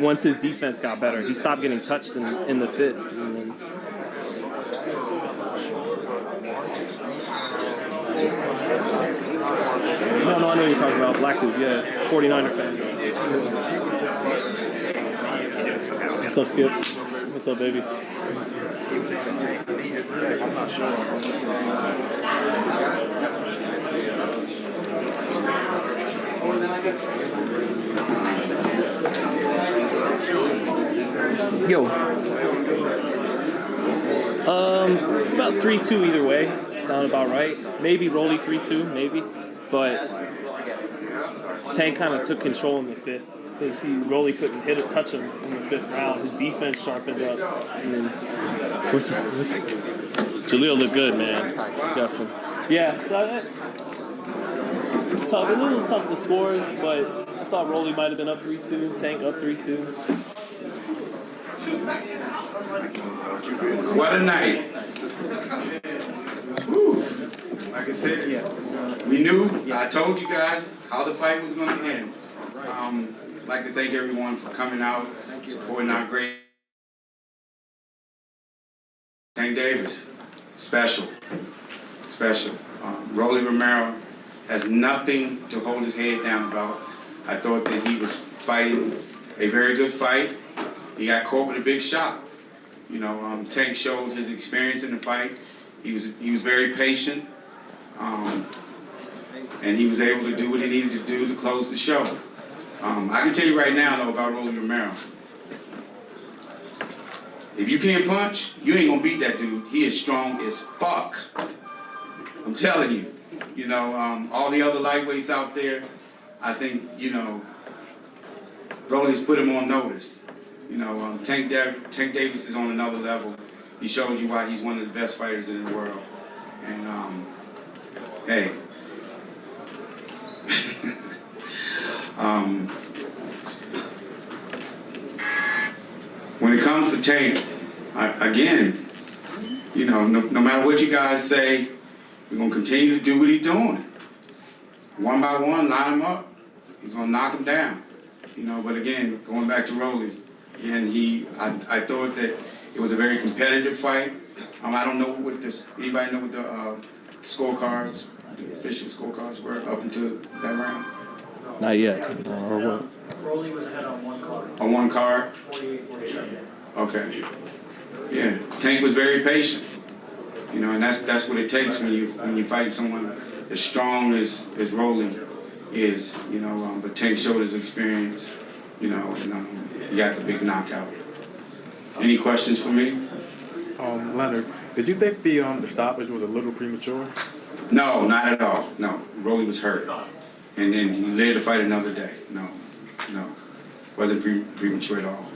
Once his defense got better, he stopped getting touched in the 5th. And then no, I know you're talking about Blacktooth, yeah. 49er fan. What's up, Skip? What's up, baby? I'm not sure. Yo. About 3-2 either way. Sound about right. Maybe Rolly 3-2, maybe. But Tank kind of took control in the 5th because Rolly couldn't touch him in the 5th round. His defense sharpened up. And then, what's Jaleel looked good, man. Justin. Yeah. tough, a little tough to score, but I thought Rolly might have been up 3-2, Tank up 3-2. What a night. Woo. Like I said, we knew, I told you guys how the fight was going to end. I'd like to thank everyone for coming out, supporting our great Tank Davis. Special. Rolly Romero has nothing to hold his head down about. I thought that he was fighting a very good fight. He got caught with a big shot. You know, Tank showed his experience in the fight. He was very patient, and he was able to do what he needed to do to close the show. I can tell you right now, though, about Rolly Romero. If you can't punch, you ain't gonna beat that dude. He is strong as fuck. I'm telling you. You know, all the other lightweights out there, I think, you know, Rolly's put him on notice. You know, Tank Davis is on another level. He showed you why he's one of the best fighters in the world. And, hey. When it comes to Tank, again, you know, no matter what you guys say, we're going to continue to do what he's doing. One by one, line him up. He's going to knock him down. You know, but again, going back to Rolly, and I thought that it was a very competitive fight. I don't know what anybody know what the scorecards, the official scorecards were up until that round? Not yet. Or what? Rolly was ahead on one card. On one card? 48-47. Okay. Yeah, Tank was very patient. You know, and that's what it takes when you fight someone as strong as Rolly is. You know, but Tank showed his experience. You know, and he got the big knockout. Any questions for me? Leonard, did you think the stoppage was a little premature? No, not at all. No, Rolly was hurt, and then he led the fight another day. No, wasn't premature at all.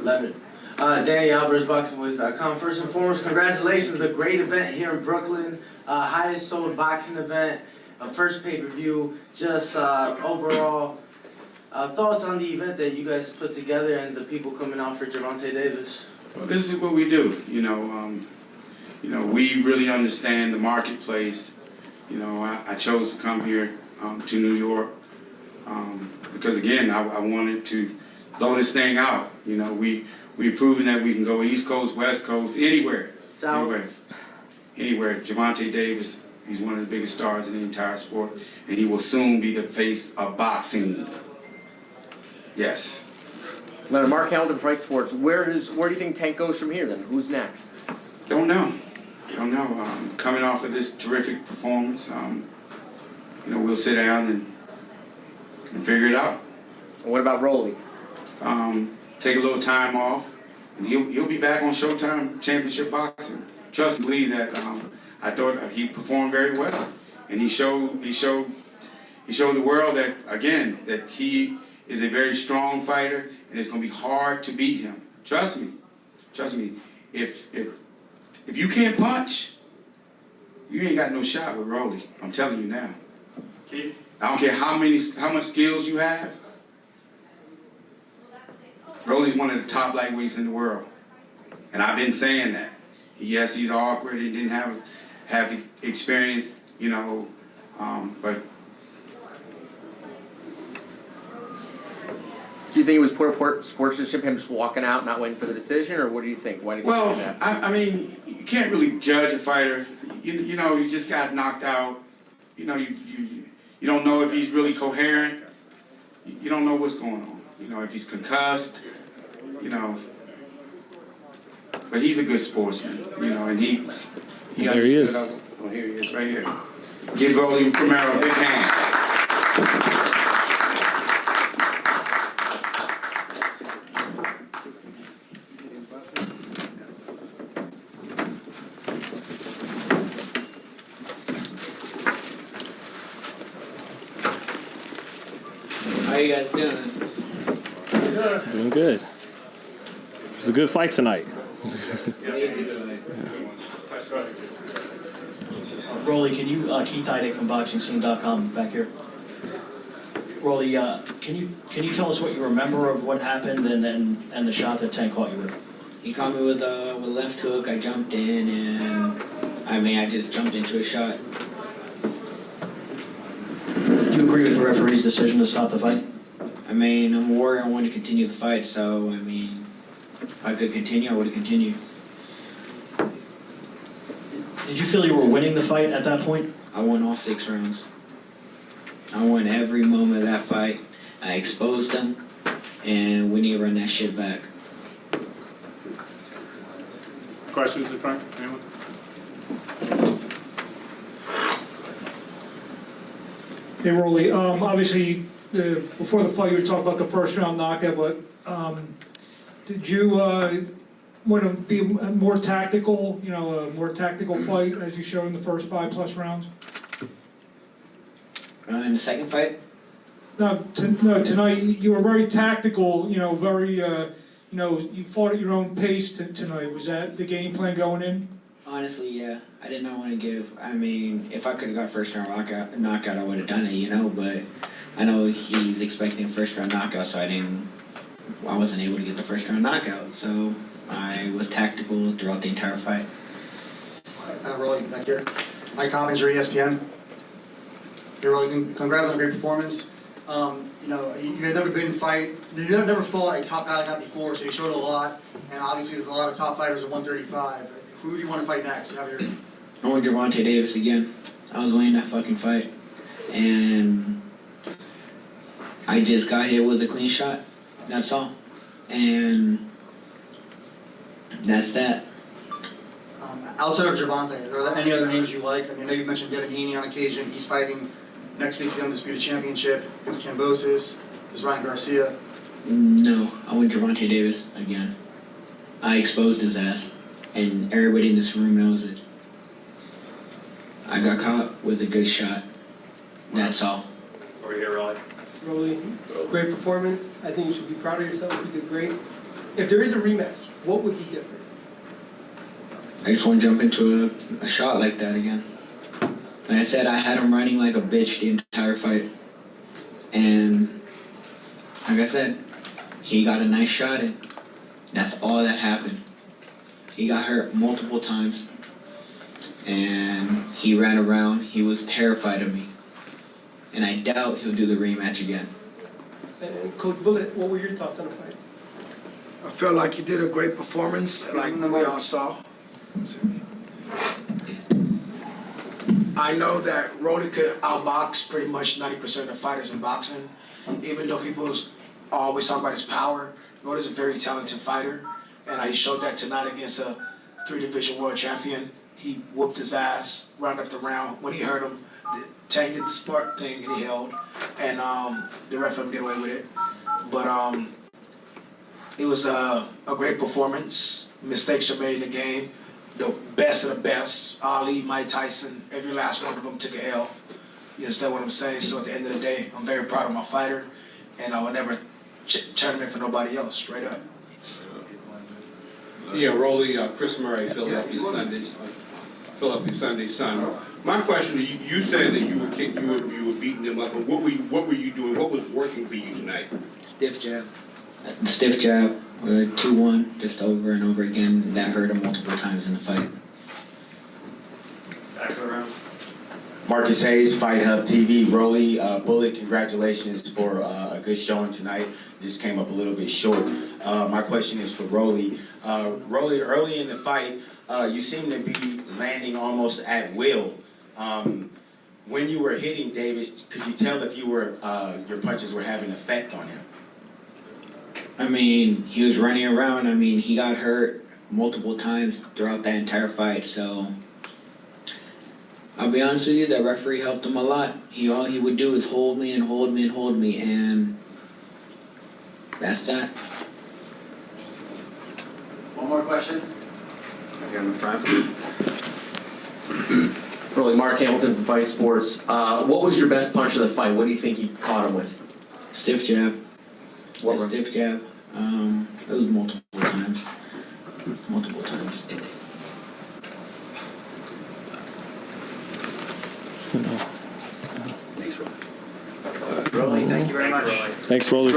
Leonard. Danny Alvarez, BoxingWiz.com. First and foremost, congratulations. A great event here in Brooklyn. Highest sold boxing event. First pay-per-view. Just overall thoughts on the event that you guys put together and the people coming out for Gervonta Davis. Well, this is what we do. You know, we really understand the marketplace. You know, I chose to come here to New York because, again, I wanted to blow this thing out. You know, we've proven that we can go East Coast, West Coast, anywhere. South. Anywhere. Gervonta Davis, he's one of the biggest stars in the entire sport, and he will soon be the face of boxing. Yes. Leonard, Mark Hamilton, Fight Sports. Where do you think Tank goes from here then? Who's next? Don't know. Coming off of this terrific performance, you know, we'll sit down and figure it out. And what about Rolly? Take a little time off, and he'll be back on Showtime Championship Boxing. Trust and believe that. I thought he performed very well, and he showed the world that, again, that he is a very strong fighter, and it's going to be hard to beat him. Trust me. If you can't punch, you ain't got no shot with Rolly. I'm telling you now. Keith? I don't care how much skills you have. Rolly's one of the top lightweights in the world, and I've been saying that. Yes, he's awkward. He didn't have the experience, you know, but. Do you think it was poor sportsmanship, him just walking out, not waiting for the decision, or what do you think? Why did you think that? I mean, you can't really judge a fighter. You know, you just got knocked out. You know, you don't know if he's really coherent. You don't know what's going on. You know, if he's concussed. You know, but he's a good sportsman. You know, and he there he is. Oh, here he is, right here. Give Rolly Romero a big hand. How you guys doing? Doing good. It was a good fight tonight. Rolly, can you, Keith Heidig from BoxingScene.com back here. Rolly, can you tell us what you remember of what happened and the shot that Tank caught you with? He caught me with a left hook. I jumped in and I just jumped into a shot. Do you agree with the referee's decision to stop the fight? I'm a warrior. I want to continue the fight, so if I could continue, I would have continued. Did you feel you were winning the fight at that point? I won all 6 rounds. I won every moment of that fight. I exposed them, and we need to run that shit back. Questions in front? Anyone? Hey, Rolly, obviously, before the fight, you were talking about the first round knockout, but did you want to be more tactical, a more tactical fight as you showed in the first 5+ rounds? In the second fight? No, tonight you were very tactical, very, you fought at your own pace tonight. Was that the game plan going in? Honestly, yeah. I did not want to give. If I could have got first round knockout, I would have done it, but I know he's expecting a first round knockout, so I wasn't able to get the first round knockout. So I was tactical throughout the entire fight. Rolly, back here. Mike Cobbins, ESPN. Hey, Rolly, congrats on a great performance. You had never been you never fought a top guy like that before, so you showed a lot. And obviously, there's a lot of top fighters at 135. Who do you want to fight next? I want Gervonta Davis again. I was winning that fucking fight, and I just got hit with a clean shot. That's all, and that's that. Outside of Gervonta, are there any other names you like? I know you've mentioned Devin Haney on occasion. He's fighting next week for the Undisputed Championship against Kambosos. There's Ryan Garcia. No, I want Gervonta Davis again. I exposed his ass, and everybody in this room knows it. I got caught with a good shot. That's all. Over here, Rolly. Rolly, great performance. I think you should be proud of yourself. You did great. If there is a rematch, what would be different? I just want to jump into a shot like that again. Like I said, I had him running like a bitch the entire fight. And like I said, he got a nice shot in. That's all that happened. He got hurt multiple times. And he ran around. He was terrified of me. And I doubt he'll do the rematch again. And Coach Bullet, what were your thoughts on the fight? I felt like he did a great performance, like we all saw. I know that Rolly could outbox pretty much 90% of the fighters in boxing, even though people always talk about his power. Rolly's a very talented fighter, and I showed that tonight against a 3-division world champion. He whooped his ass round after round. When he hurt him, Tank did the smart thing and he held, and the ref let him get away with it. But it was a great performance. Mistakes are made in the game. The best of the best, Ali, Mike Tyson, every last one of them took a L. You understand what I'm saying? So at the end of the day, I'm very proud of my fighter, and I will never turn him in for nobody else, straight up. Yeah, Rolly, Chris Murray, Philadelphia Sunday Sun. My question is, you said that you were beating them up, but what were you doing? What was working for you tonight? Stiff jab. 2-1, just over and over again. That hurt him multiple times in the fight. Back to the round. Marcus Hayes, FightHype TV. Rolly, Bullet, congratulations for a good showing tonight. Just came up a little bit short. My question is for Rolly. Rolly, early in the fight, you seem to be landing almost at will. When you were hitting Davis, could you tell if your punches were having effect on him? He was running around. He got hurt multiple times throughout that entire fight, so I'll be honest with you, that referee helped him a lot. All he would do is hold me and hold me and hold me, and that's that. One more question? Right here in the front. Rolly, Mark Hamilton from Fight Sports. What was your best punch of the fight? What do you think you caught him with? Stiff jab. Stiff jab. It was multiple times. Thanks, Rob. Rolly, thank you very much. Thanks, Rolly.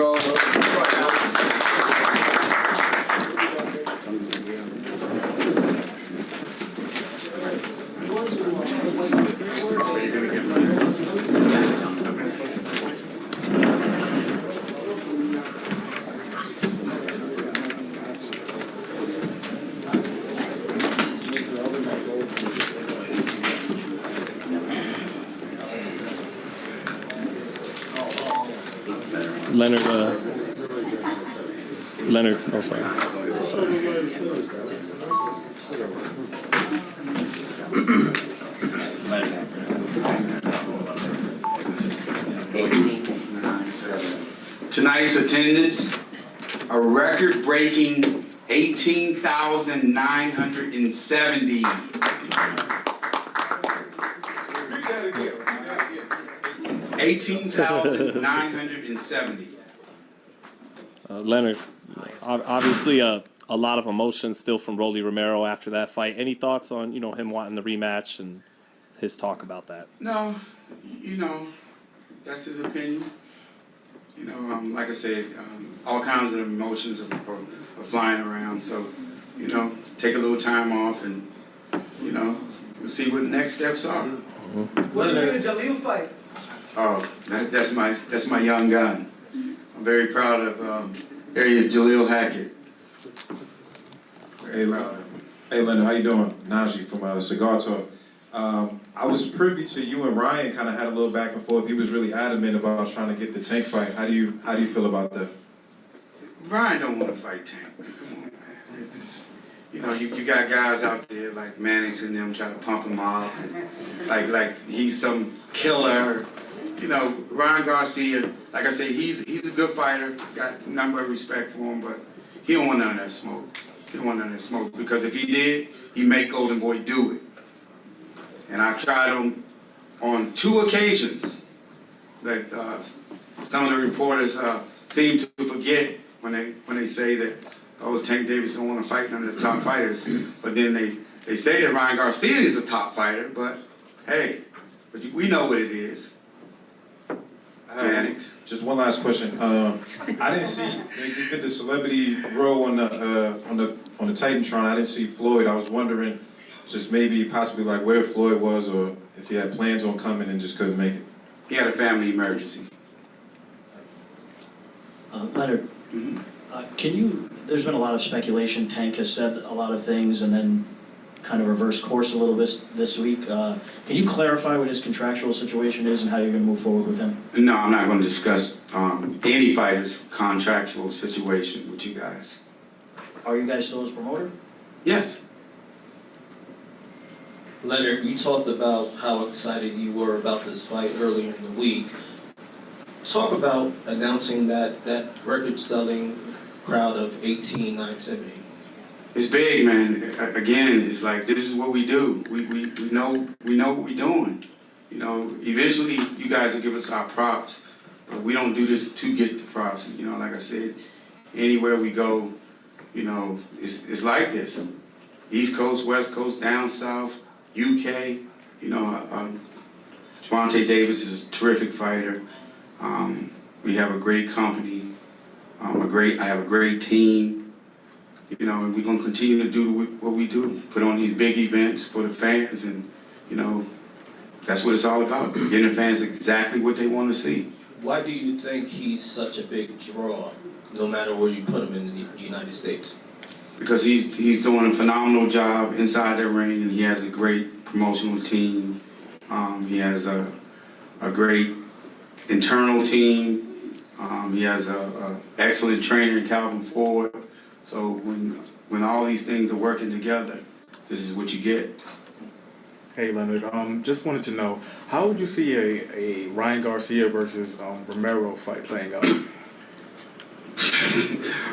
Leonard, oh sorry. Tonight's attendance, a record-breaking 18,970. 18,970. Leonard, obviously a lot of emotion still from Rolly Romero after that fight. Any thoughts on him wanting the rematch and his talk about that? No, that's his opinion. Like I said, all kinds of emotions are flying around. So, take a little time off and, we'll see what the next steps are. What do you think of Jaleel fight? Oh, that's my young gun. I'm very proud of Jaleel Hackett. Hey, Leonard, how you doing? Najee from Cigar Talk. I was privy to you and Ryan kind of had a little back and forth. He was really adamant about trying to get the Tank fight. How do you feel about that? Ryan don't want to fight Tank. Come on, man. You got guys out there like Mannix and them trying to pump him up, and like he's some killer. Ryan Garcia, like I say, he's a good fighter. Got nothing but respect for him, but he don't want none of that smoke. He don't want none of that smoke because if he did, he'd make Golden Boy do it. And I've tried on 2 occasions that some of the reporters seem to forget when they say that Tank Davis don't want to fight none of the top fighters. But then they say that Ryan Garcia is a top fighter. But hey, we know what it is. Mannix. Just one last question. I didn't see you did the celebrity row on the Titantron. I didn't see Floyd. I was wondering, just maybe possibly like where Floyd was, or if he had plans on coming and just couldn't make it. He had a family emergency. Leonard, there's been a lot of speculation. Tank has said a lot of things and then kind of reversed course a little bit this week. Can you clarify what his contractual situation is and how you're going to move forward with him? No, I'm not going to discuss any fighter's contractual situation with you guys. Are you guys still his promoter? Yes. Leonard, you talked about how excited you were about this fight earlier in the week. Talk about announcing that record-selling crowd of 18,970. It's big, man. Again, it's like this is what we do. We know what we're doing. Eventually you guys will give us our props, but we don't do this to get the props. Like I said, anywhere we go, it's like this. East Coast, West Coast, down south, UK. Gervonta Davis is a terrific fighter. We have a great company. I have a great team. And we're going to continue to do what we do, put on these big events for the fans, and, that's what it's all about, getting the fans exactly what they want to see. Why do you think he's such a big draw, no matter where you put him in the United States? Because he's doing a phenomenal job inside the ring, and he has a great promotional team. He has a great internal team. He has an excellent trainer in Calvin Ford. So when all these things are working together, this is what you get. Hey Leonard, just wanted to know, how would you see a Ryan Garcia versus Romero fight playing out?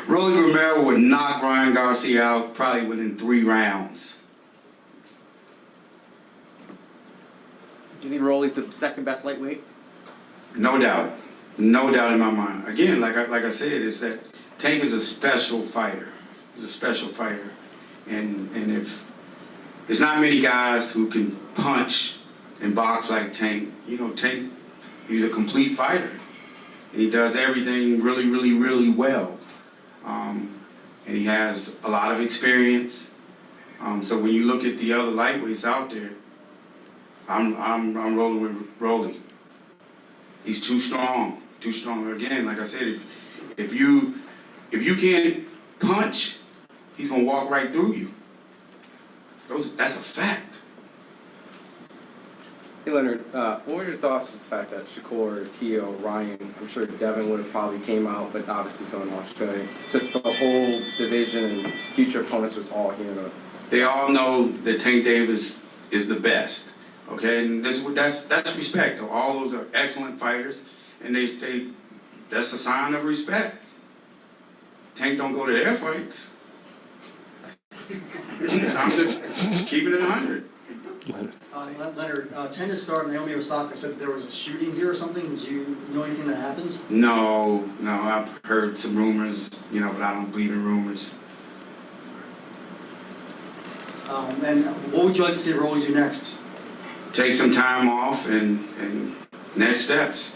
Rolly Romero would knock Ryan Garcia out probably within 3 rounds. Do you think Rolly's the second best lightweight? No doubt. No doubt in my mind. Again, like I said, is that Tank is a special fighter. He's a special fighter. And if there's not many guys who can punch and box like Tank. Tank He's a complete fighter. He does everything really, really, really well. And he has a lot of experience. So when you look at the other lightweights out there, I'm rolling with Rolly. He's too strong. Too strong. Again, like I said, if you can't punch, he's gonna walk right through you. That's a fact. Hey Leonard, what were your thoughts on the fact that Shakur, Tio, Ryan, I'm sure Devin would have probably came out, but obviously he's going to Australia. Just the whole division and future opponents was all here. They all know that Tank Davis is the best. Okay, and that's respect. All those are excellent fighters, and that's a sign of respect. Tank don't go to their fights. I'm just keeping it 100. Leonard, tennis star Naomi Osaka said there was a shooting here or something. Do you know anything that happens? No, I've heard some rumors, but I don't believe in rumors. And what would you like to see Rolly do next? Take some time off and next steps.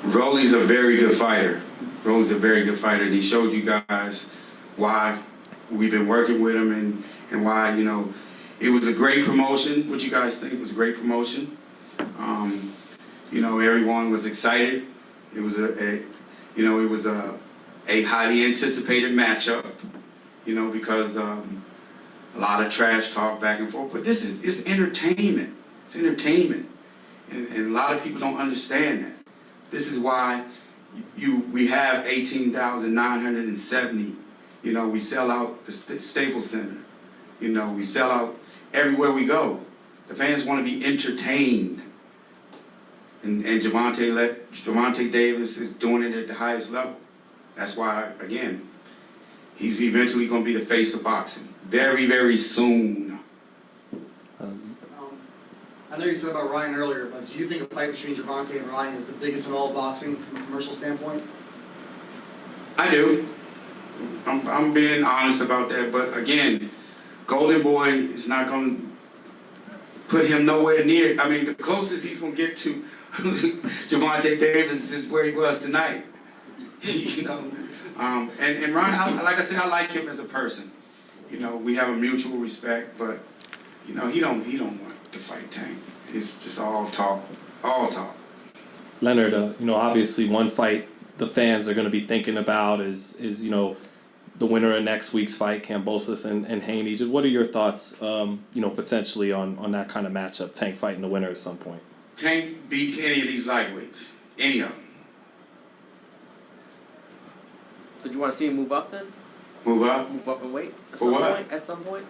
Rolly's a very good fighter. Rolly's a very good fighter, and he showed you guys why we've been working with him and why, it was a great promotion. What you guys think was a great promotion. Everyone was excited. It was a highly anticipated matchup, because a lot of trash talk back and forth. But it's entertainment. It's entertainment. And a lot of people don't understand that. This is why we have 18,970. We sell out the Staples Center. We sell out everywhere we go. The fans want to be entertained. And Gervonta Davis is doing it at the highest level. That's why, again, he's eventually going to be the face of boxing. Very, very soon. I know you said about Ryan earlier, but do you think a fight between Gervonta and Ryan is the biggest in all of boxing from a commercial standpoint? I do. I'm being honest about that, but again, Golden Boy is not going to put him nowhere near. I mean, the closest he's going to get to Gervonta Davis is where he was tonight. And Ryan, like I said, I like him as a person. We have a mutual respect, but he don't want to fight Tank. It's just all talk, all talk. Leonard, obviously one fight the fans are going to be thinking about is the winner of next week's fight, Kambosos and Haney. What are your thoughts, potentially on that kind of matchup, Tank fighting the winner at some point? Tank beats any of these lightweights, any of them. So do you want to see him move up then? Move up? Move up a weight? For what? At some point?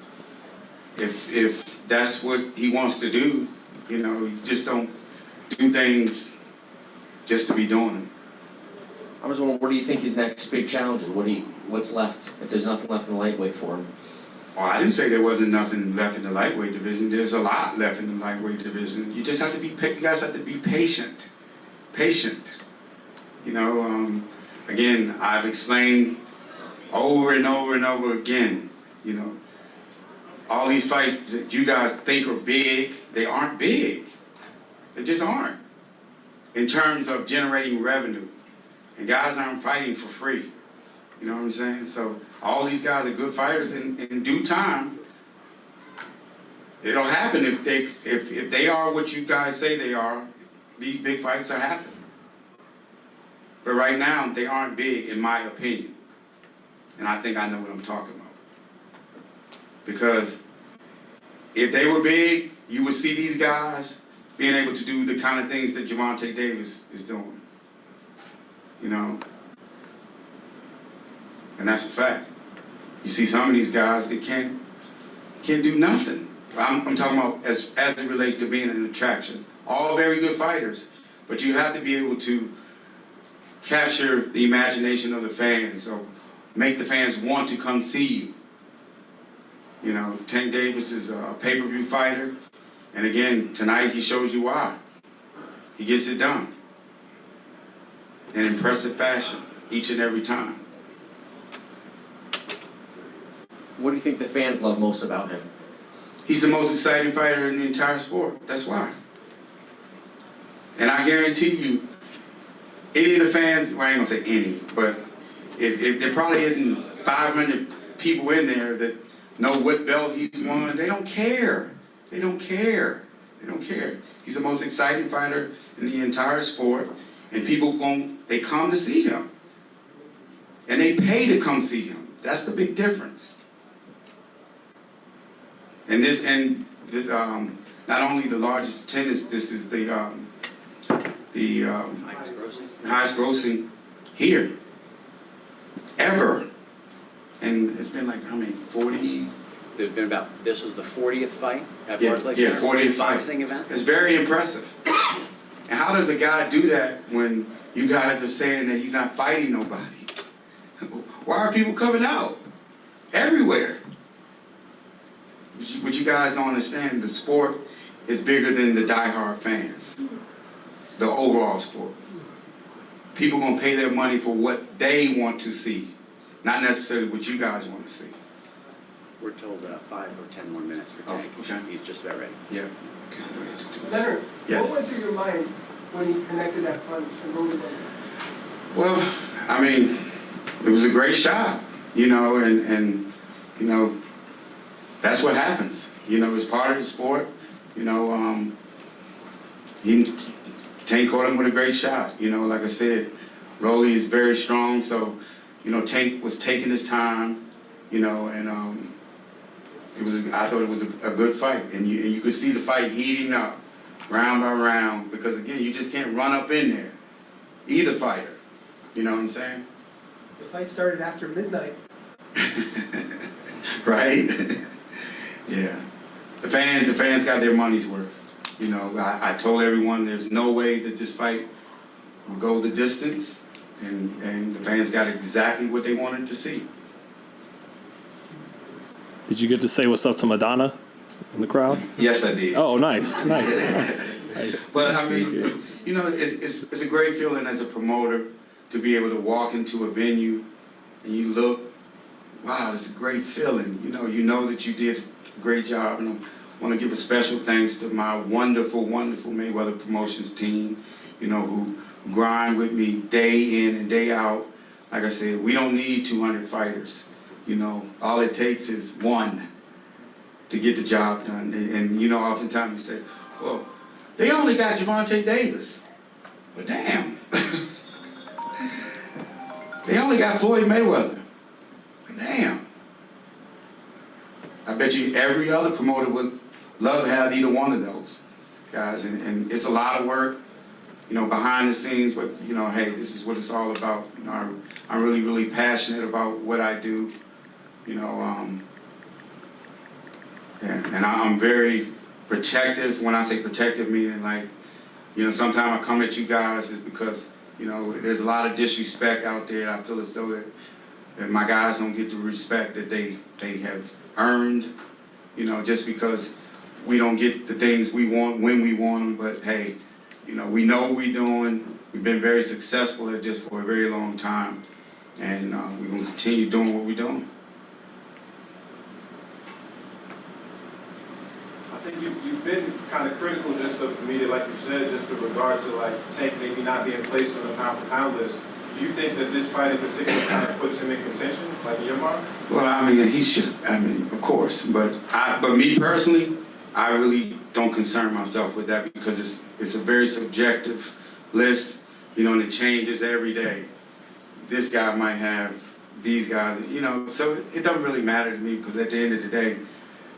If that's what he wants to do, you just don't do things just to be doing them. I was wondering, what do you think his next big challenge is? What's left? If there's nothing left in the lightweight for him? Well, I didn't say there wasn't nothing left in the lightweight division. There's a lot left in the lightweight division. You just have to be. You guys have to be patient. Patient. Again, I've explained over and over and over again. All these fights that you guys think are big, they aren't big. They just aren't. In terms of generating revenue. And guys aren't fighting for free. You know what I'm saying? So all these guys are good fighters in due time. It'll happen if they are what you guys say they are. These big fights are happening. But right now, they aren't big, in my opinion. And I think I know what I'm talking about. Because if they were big, you would see these guys being able to do the kind of things that Gervonta Davis is doing. And that's a fact. You see some of these guys, they can't do nothing. I'm talking about as it relates to being an attraction. All very good fighters, but you have to be able to capture the imagination of the fans or make the fans want to come see you. Tank Davis is a pay-per-view fighter, and again, tonight he shows you why. He gets it done in impressive fashion each and every time. What do you think the fans love most about him? he's the most exciting fighter in the entire sport. That's why. And I guarantee you, any of the fans, well, I ain't gonna say any, but if there probably isn't 500 people in there that know what belt he's won, they don't care. They don't care. They don't care. He's the most exciting fighter in the entire sport, and people they come to see him. And they pay to come see him. That's the big difference. And not only the largest attendance, this is the highest grossing here ever. And it's been like, how many, 40? There's been this was the 40th fight at Yeah, Barclays Center? 40th fight. Boxing event? It's very impressive. And how does a guy do that when you guys are saying that he's not fighting nobody? Why are people coming out? Everywhere. What you guys don't understand, the sport is bigger than the diehard fans. The overall sport. People gonna pay their money for what they want to see, not necessarily what you guys want to see. We're told 5 or 10 more minutes for Tank. Okay. He's just about ready. Yeah. Leonard, Yes. what went through your mind when he connected that punch and rolled it over? Well, I mean, it was a great shot, you know, and you know, that's what happens. You know, it's part of the sport. You know, Tank caught him with a great shot. You know, like I said, Rolly is very strong, so you know, Tank was taking his time. You know, and I thought it was a good fight, and you could see the fight heating up, round by round, because again, you just can't run up in there, either fighter. You know what I'm saying? The fight started after midnight. Right? Yeah. The fans got their money's worth. You know, I told everyone there's no way that this fight will go the distance, and the fans got exactly what they wanted to see. Did you get to say what's up to Madonna in the crowd? Yes, I did. Oh, nice. Nice. But I mean, you know, it's a great feeling as a promoter to be able to walk into a venue and you look, wow, it's a great feeling. You know that you did a great job. And I want to give a special thanks to my wonderful, wonderful Mayweather Promotions team, you know, who grind with me day in and day out. Like I said, we don't need 200 fighters. You know, all it takes is one to get the job done. And you know, oftentimes you say, well, they only got Gervonta Davis. But damn. They only got Floyd Mayweather. But damn. I bet you every other promoter would love to have either one of those guys. And it's a lot of work, you know, behind the scenes. But, you know, hey, this is what it's all about. You know, I'm really, really passionate about what I do. You know, yeah, and I'm very protective. When I say protective, meaning like, you know, sometimes I come at you guys is because, you know, there's a lot of disrespect out there. I feel as though that my guys don't get the respect that they have earned, you know, just because we don't get the things we want when we want them. But hey, you know what we're doing. We've been very successful at this for a very long time, and we're going to continue doing what we're doing. I think you've been kind of critical just of the media, like you said, just with regards to like Tank maybe not being placed on the pound-for-pound list. Do you think that this fight in particular kind of puts him in contention, like in your mind? Well, I mean, he should. I mean, of course, but me personally, I really don't concern myself with that because it's a very subjective list, you know, and it changes every day. This guy might have these guys, you know, so it doesn't really matter to me because at the end of the day,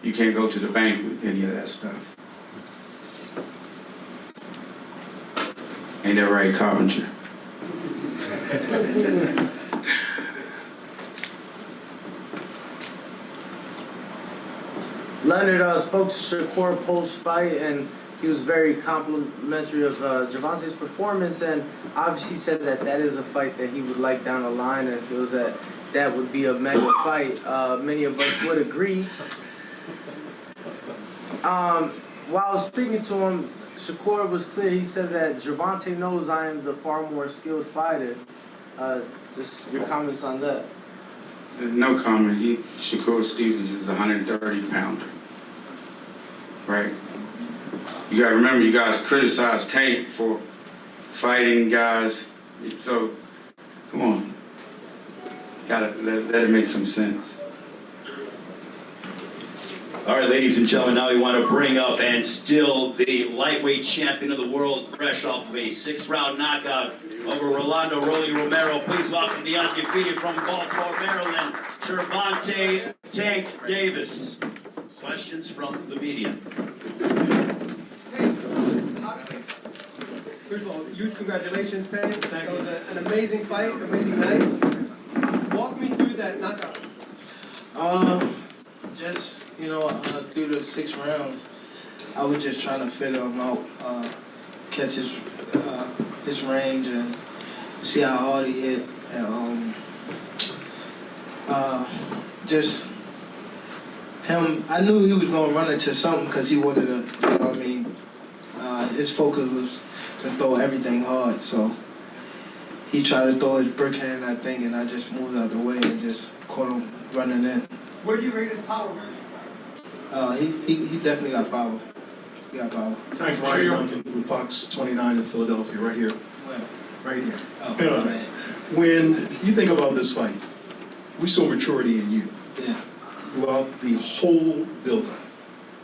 you can't go to the bank with any of that stuff. Ain't that right, Carpenter? Leonard spoke to Shakur post-fight, and he was very complimentary of Gervonta's performance, and obviously said that that is a fight that he would like down the line, and feels that that would be a mega fight. Many of us would agree. While speaking to him, Shakur was clear. He said that Gervonta knows I am the far more skilled fighter. Just your comments on that. No comment. Shakur Stevens is a 130-pounder. right? You gotta remember, you guys criticized Tank for fighting guys, so come on, gotta let it make some sense. All right, ladies and gentlemen, now we want to bring up and still the lightweight champion of the world, fresh off of a 6-round knockout over Rolly Romero. Please welcome the undefeated from Baltimore, Maryland, Gervonta Tank Davis. Questions from the media. First of all, huge congratulations, Tank. That was an amazing fight, amazing night. Walk me through that knockout. Just, through the 6 rounds, I was just trying to figure him out, catch his range and see how hard he hit. And just him, I knew he was going to run into something because he wanted to, his focus was to throw everything hard. So he tried to throw his brick hand, I think, and I just moved out the way and just caught him running in. Where do you rate his power? He definitely got power. He got power. Thanks, Ryan Duncan from Fox 29 in Philadelphia, right here. Well, Right here. oh, man. When you think about this fight, we saw maturity in you Yeah. throughout the whole build-up.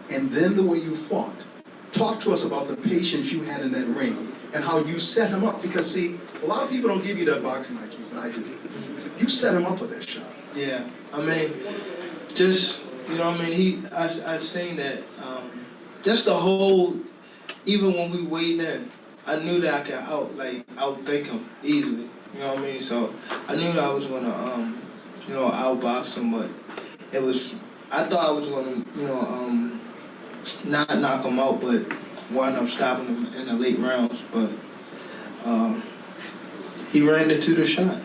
And then the way you fought. Talk to us about the patience you had in that ring and how you set him up. Because, see, a lot of people don't give you that boxing IQ, but I do. You set him up with that shot. Yeah. I mean, just, I seen that, just the whole, even when we weighed in, I knew that I could outthink him easily. You know what I mean? So I knew that I was gonna, outbox him, but I thought I was gonna, not knock him out, but wind up stopping him in the late rounds. But he ran into the shot.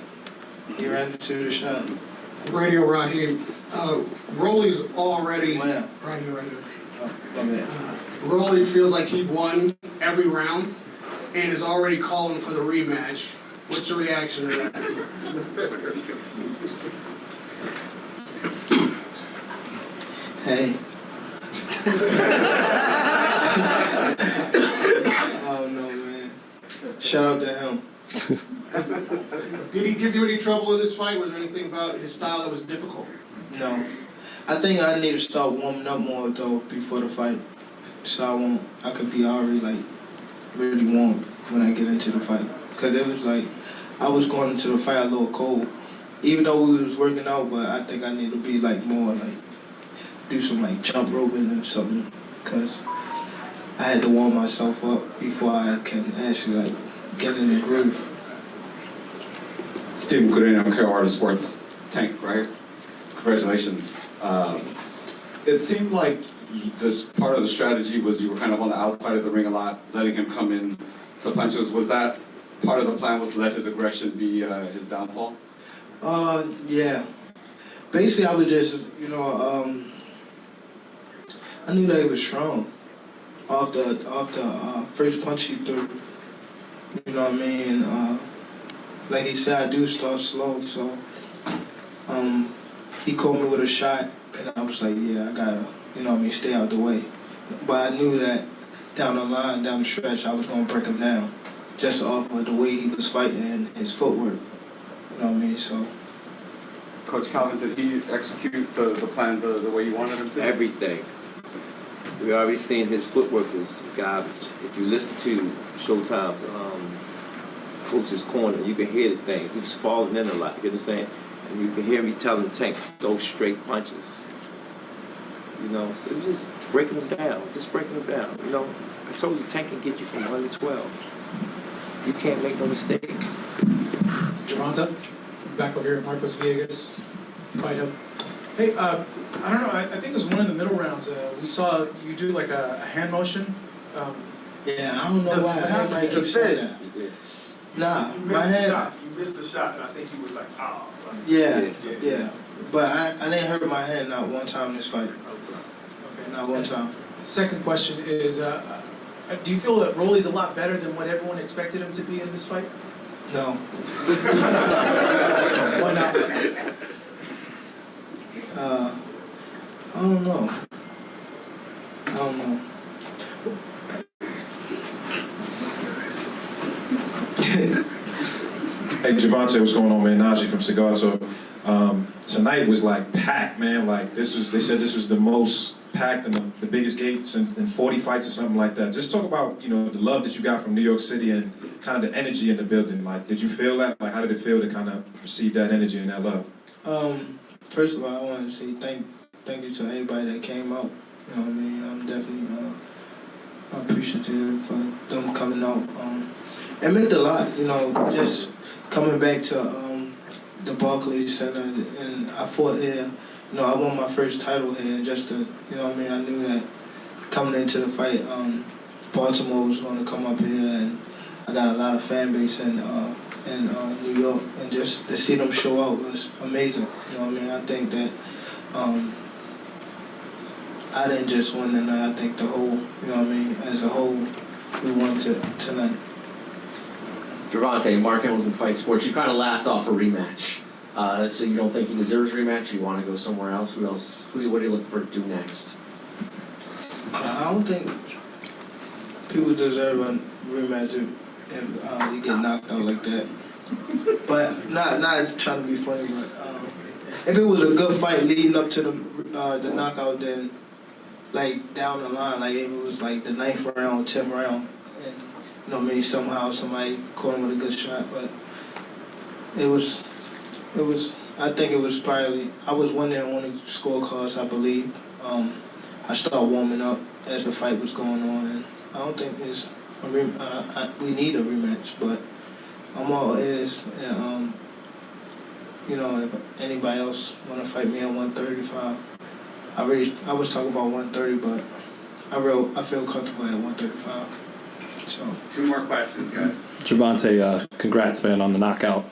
Radio Raheem, Rolly's already Wow. right here. Oh, my bad. Rolly feels like he won every round and is already calling for the rematch. What's your reaction to that? Hey. Oh no, man. Shout out to him. Did he give you any trouble in this fight? Was there anything about his style that was difficult? No. I think I need to start warming up more though before the fight. So I could be already really warm when I get into the fight. Cause it was I was going into the fight a little cold. Even though we was working out, but I think I need to be more do some jump roping or something. Cause I had to warm myself up before I can actually get in the groove. Stephen Corino, Carolina Sports. Tank, right? Congratulations. It seemed like this part of the strategy was you were kind of on the outside of the ring a lot, letting him come in to punches. Was that part of the plan, was to let his aggression be his downfall? Yeah. Basically, I was just, I knew that he was strong off the first punch he threw. You know what I mean? Like he said, I do start slow, so he caught me with a shot, and I was like, yeah, I gotta, stay out the way. But I knew that down the line, down the stretch, I was gonna break him down, just off of the way he was fighting and his footwork. You know what I mean? So. Coach Calvin, did he execute the plan the way you wanted him to? Everything. We already seen his footwork was garbage. If you listen to Showtime's coach's corner, you can hear the things. He was falling in a lot, you know what I'm saying? And you can hear me telling Tank those straight punches. So it was just breaking him down, I told you Tank can get you from 1 to 12. You can't make no mistakes. Gervonta, back over here at Marcos Villegas, FightHype. Hey, I don't know, I think it was one of the middle rounds. We saw you do a hand motion. Yeah, I don't know why everybody keeps saying that. Nah, my hand. You missed the shot, and I think he was like, oh. Yeah. But I didn't hurt my hand not one time in this fight. Okay. Not one time. Second question is, do you feel that Rolly's a lot better than what everyone expected him to be in this fight? No. Why not? I don't know. Hey, Gervonta, what's going on, man? Najee from Cigar Talk. Tonight was like packed, man. Like they said this was the most packed and the biggest gates in 40 fights or something like that. Just talk about, the love that you got from New York City and kind of the energy in the building. Like, did you feel that? Like, how did it feel to kind of receive that energy and that love? First of all, I want to say thank you to everybody that came out. You know what I mean? I'm definitely appreciative for them coming out. It meant a lot, just coming back to the Barclays Center, and I fought here. I won my first title here just to, I knew that coming into the fight, Baltimore was going to come up here, and I got a lot of fan base in New York, and just to see them show out was amazing. I think that I didn't just win tonight. I think the whole, as a whole, we won tonight. Gervonta, Mark Hamilton Fight Sports, you kind of laughed off a rematch. So you don't think he deserves a rematch? You want to go somewhere else? What are you looking for to do next? I don't think people deserve a rematch if they get knocked out like that. But not trying to be funny, but if it was a good fight leading up to the knockout, then like down the line, like if it was like the 9th round, 10th round, and somehow somebody caught him with a good shot, but it was. I think it was probably. I was one there on the scorecards, I believe. I started warming up as the fight was going on, and I don't think it's we need a rematch, but I'm all ears. And if anybody else want to fight me at 135, I was talking about 130, but I feel comfortable at 135. So 2 more questions, guys. Gervonta, congrats, man, on the knockout.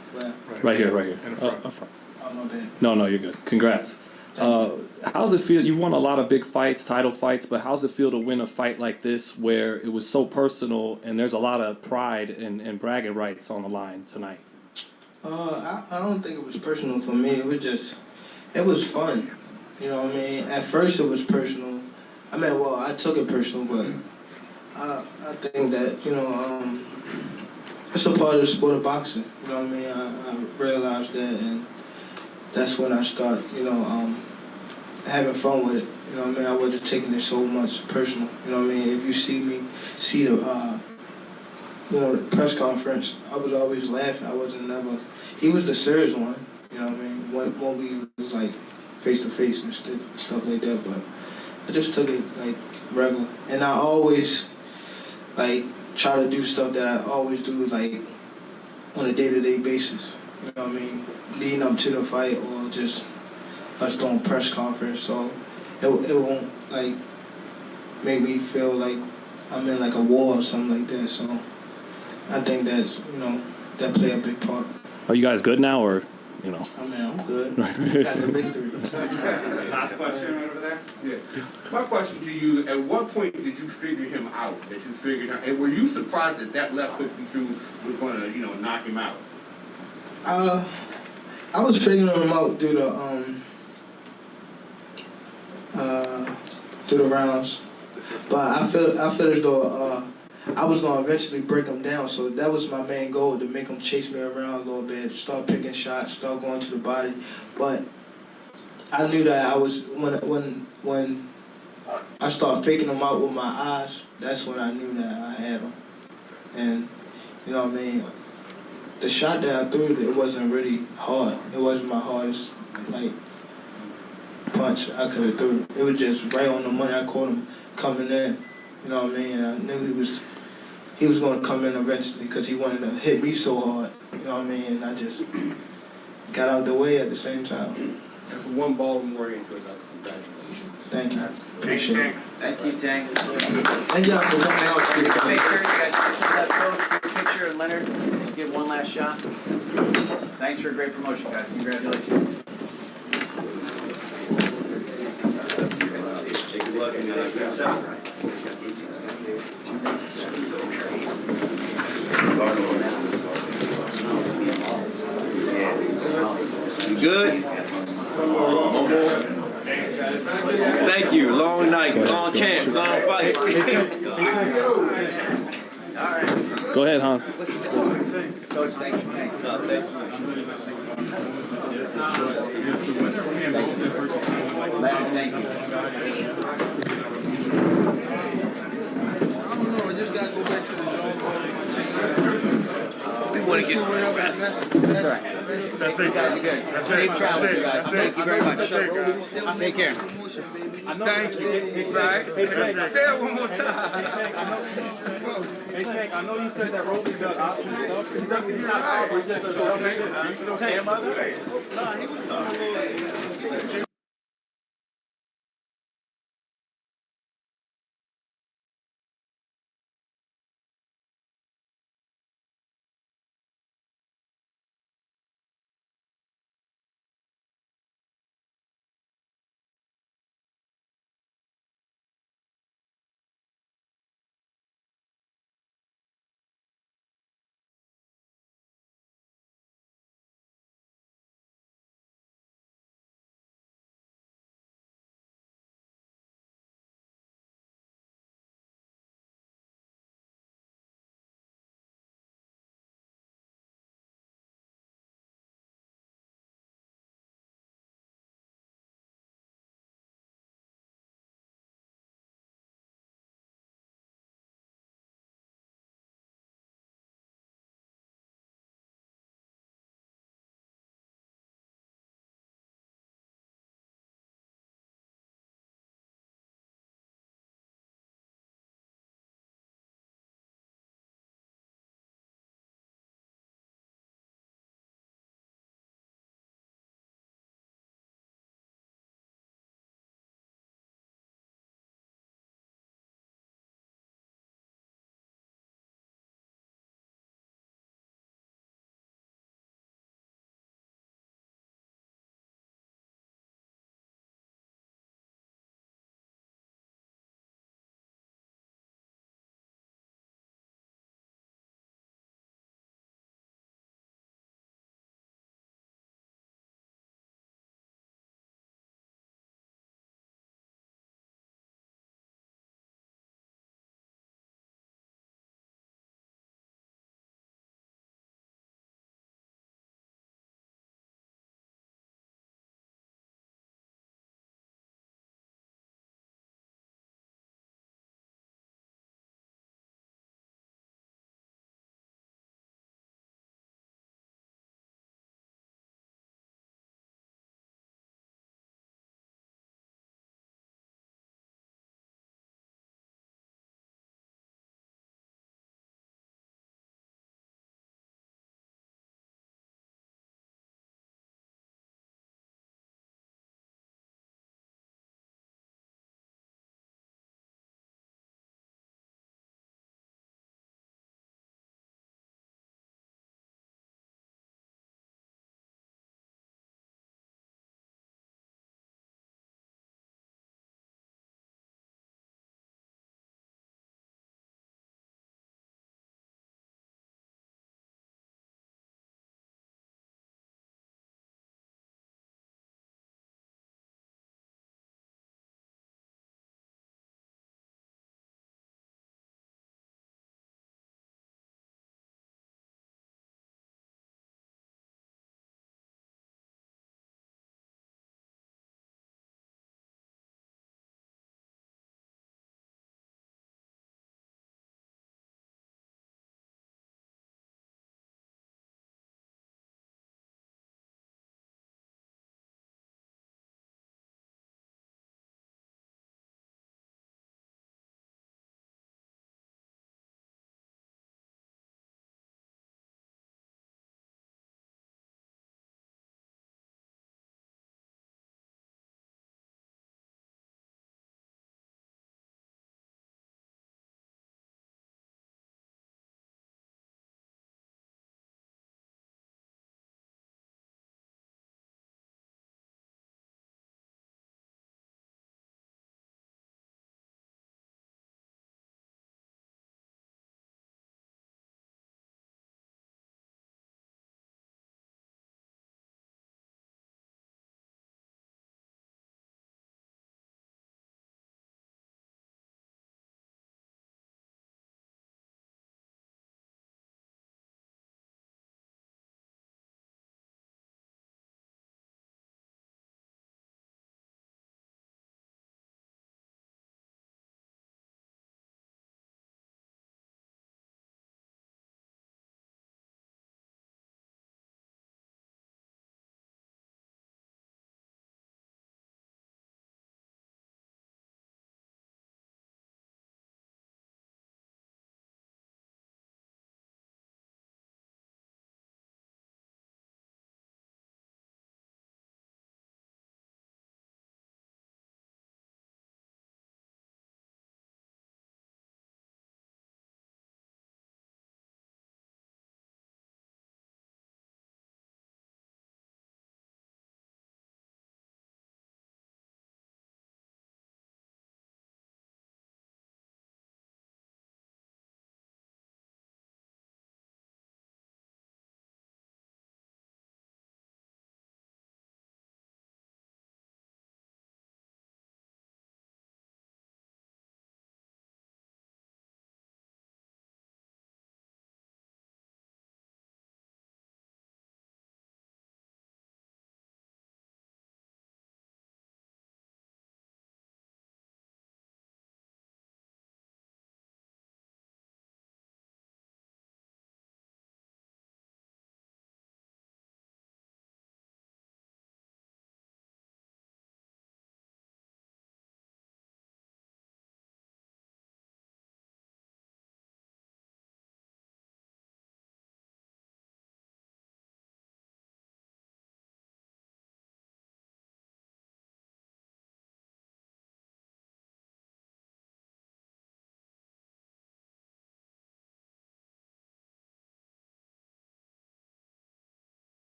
Right here. Up front. Oh, my bad. No, you're good. Congrats. How's it feel? You've won a lot of big fights, title fights, but how's it feel to win a fight like this where it was so personal and there's a lot of pride and bragging rights on the line tonight? I don't think it was personal for me. It was fun. At first it was personal. I took it personal, but I think that, it's a part of the sport of boxing. I realized that, and that's when I started, having fun with it. I wasn't taking it so much personal. If you see the press conference, I was always laughing. I wasn't never. He was the serious one. When we was like face to face and stuff like that. But I just took it like regular, and I always like try to do stuff that I always do like on a day-to-day basis. Leading up to the fight or just us doing press conference. So it won't like make me feel like I'm in like a war or something like that. So I think that's that play a big part. Are you guys good now, or I'm good. Got the victory. Last question right over there. Yeah. My question to you: at what point did you figure him out? And were you surprised that left hook you threw was going to, knock him out? I was figuring him out through the rounds, but I feel as though I was gonna eventually break him down. So that was my main goal, to make him chase me around a little bit, start picking shots, start going to the body. But I knew that I was when I started faking him out with my eyes. That's when I knew that I had him. And the shot that I threw, it wasn't really hard. It wasn't my hardest punch I could have threw. It was just right on the money. I caught him coming in. And I knew he was going to come in eventually because he wanted to hit me so hard. And I just got out the way at the same time. And for one Baltimore into another, congratulations. Thank you. Appreciate it. Thank you, Tank. Thank y'all for coming out. Make sure you guys just let folks take a picture, and Leonard, just give one last shot. Thanks for a great promotion, guys. Congratulations. Good luck in the You good? Thank you. Long night, long camp, long fight. All right. Go ahead, Hans. Coach, thank you. Thank you. I don't know, I just gotta go back to the drawing board. We want to get That's all right. That's it. You guys are good. That's Safe it. travels, That's it. you guys. That's Thank it. you very much. That's it, guys. Take care. Thank you. Right? Say it one more time. Hey, Tank, I know you said that Rolly got options stuff. He's not out. He's just a little. You should have came out there. Nah, he was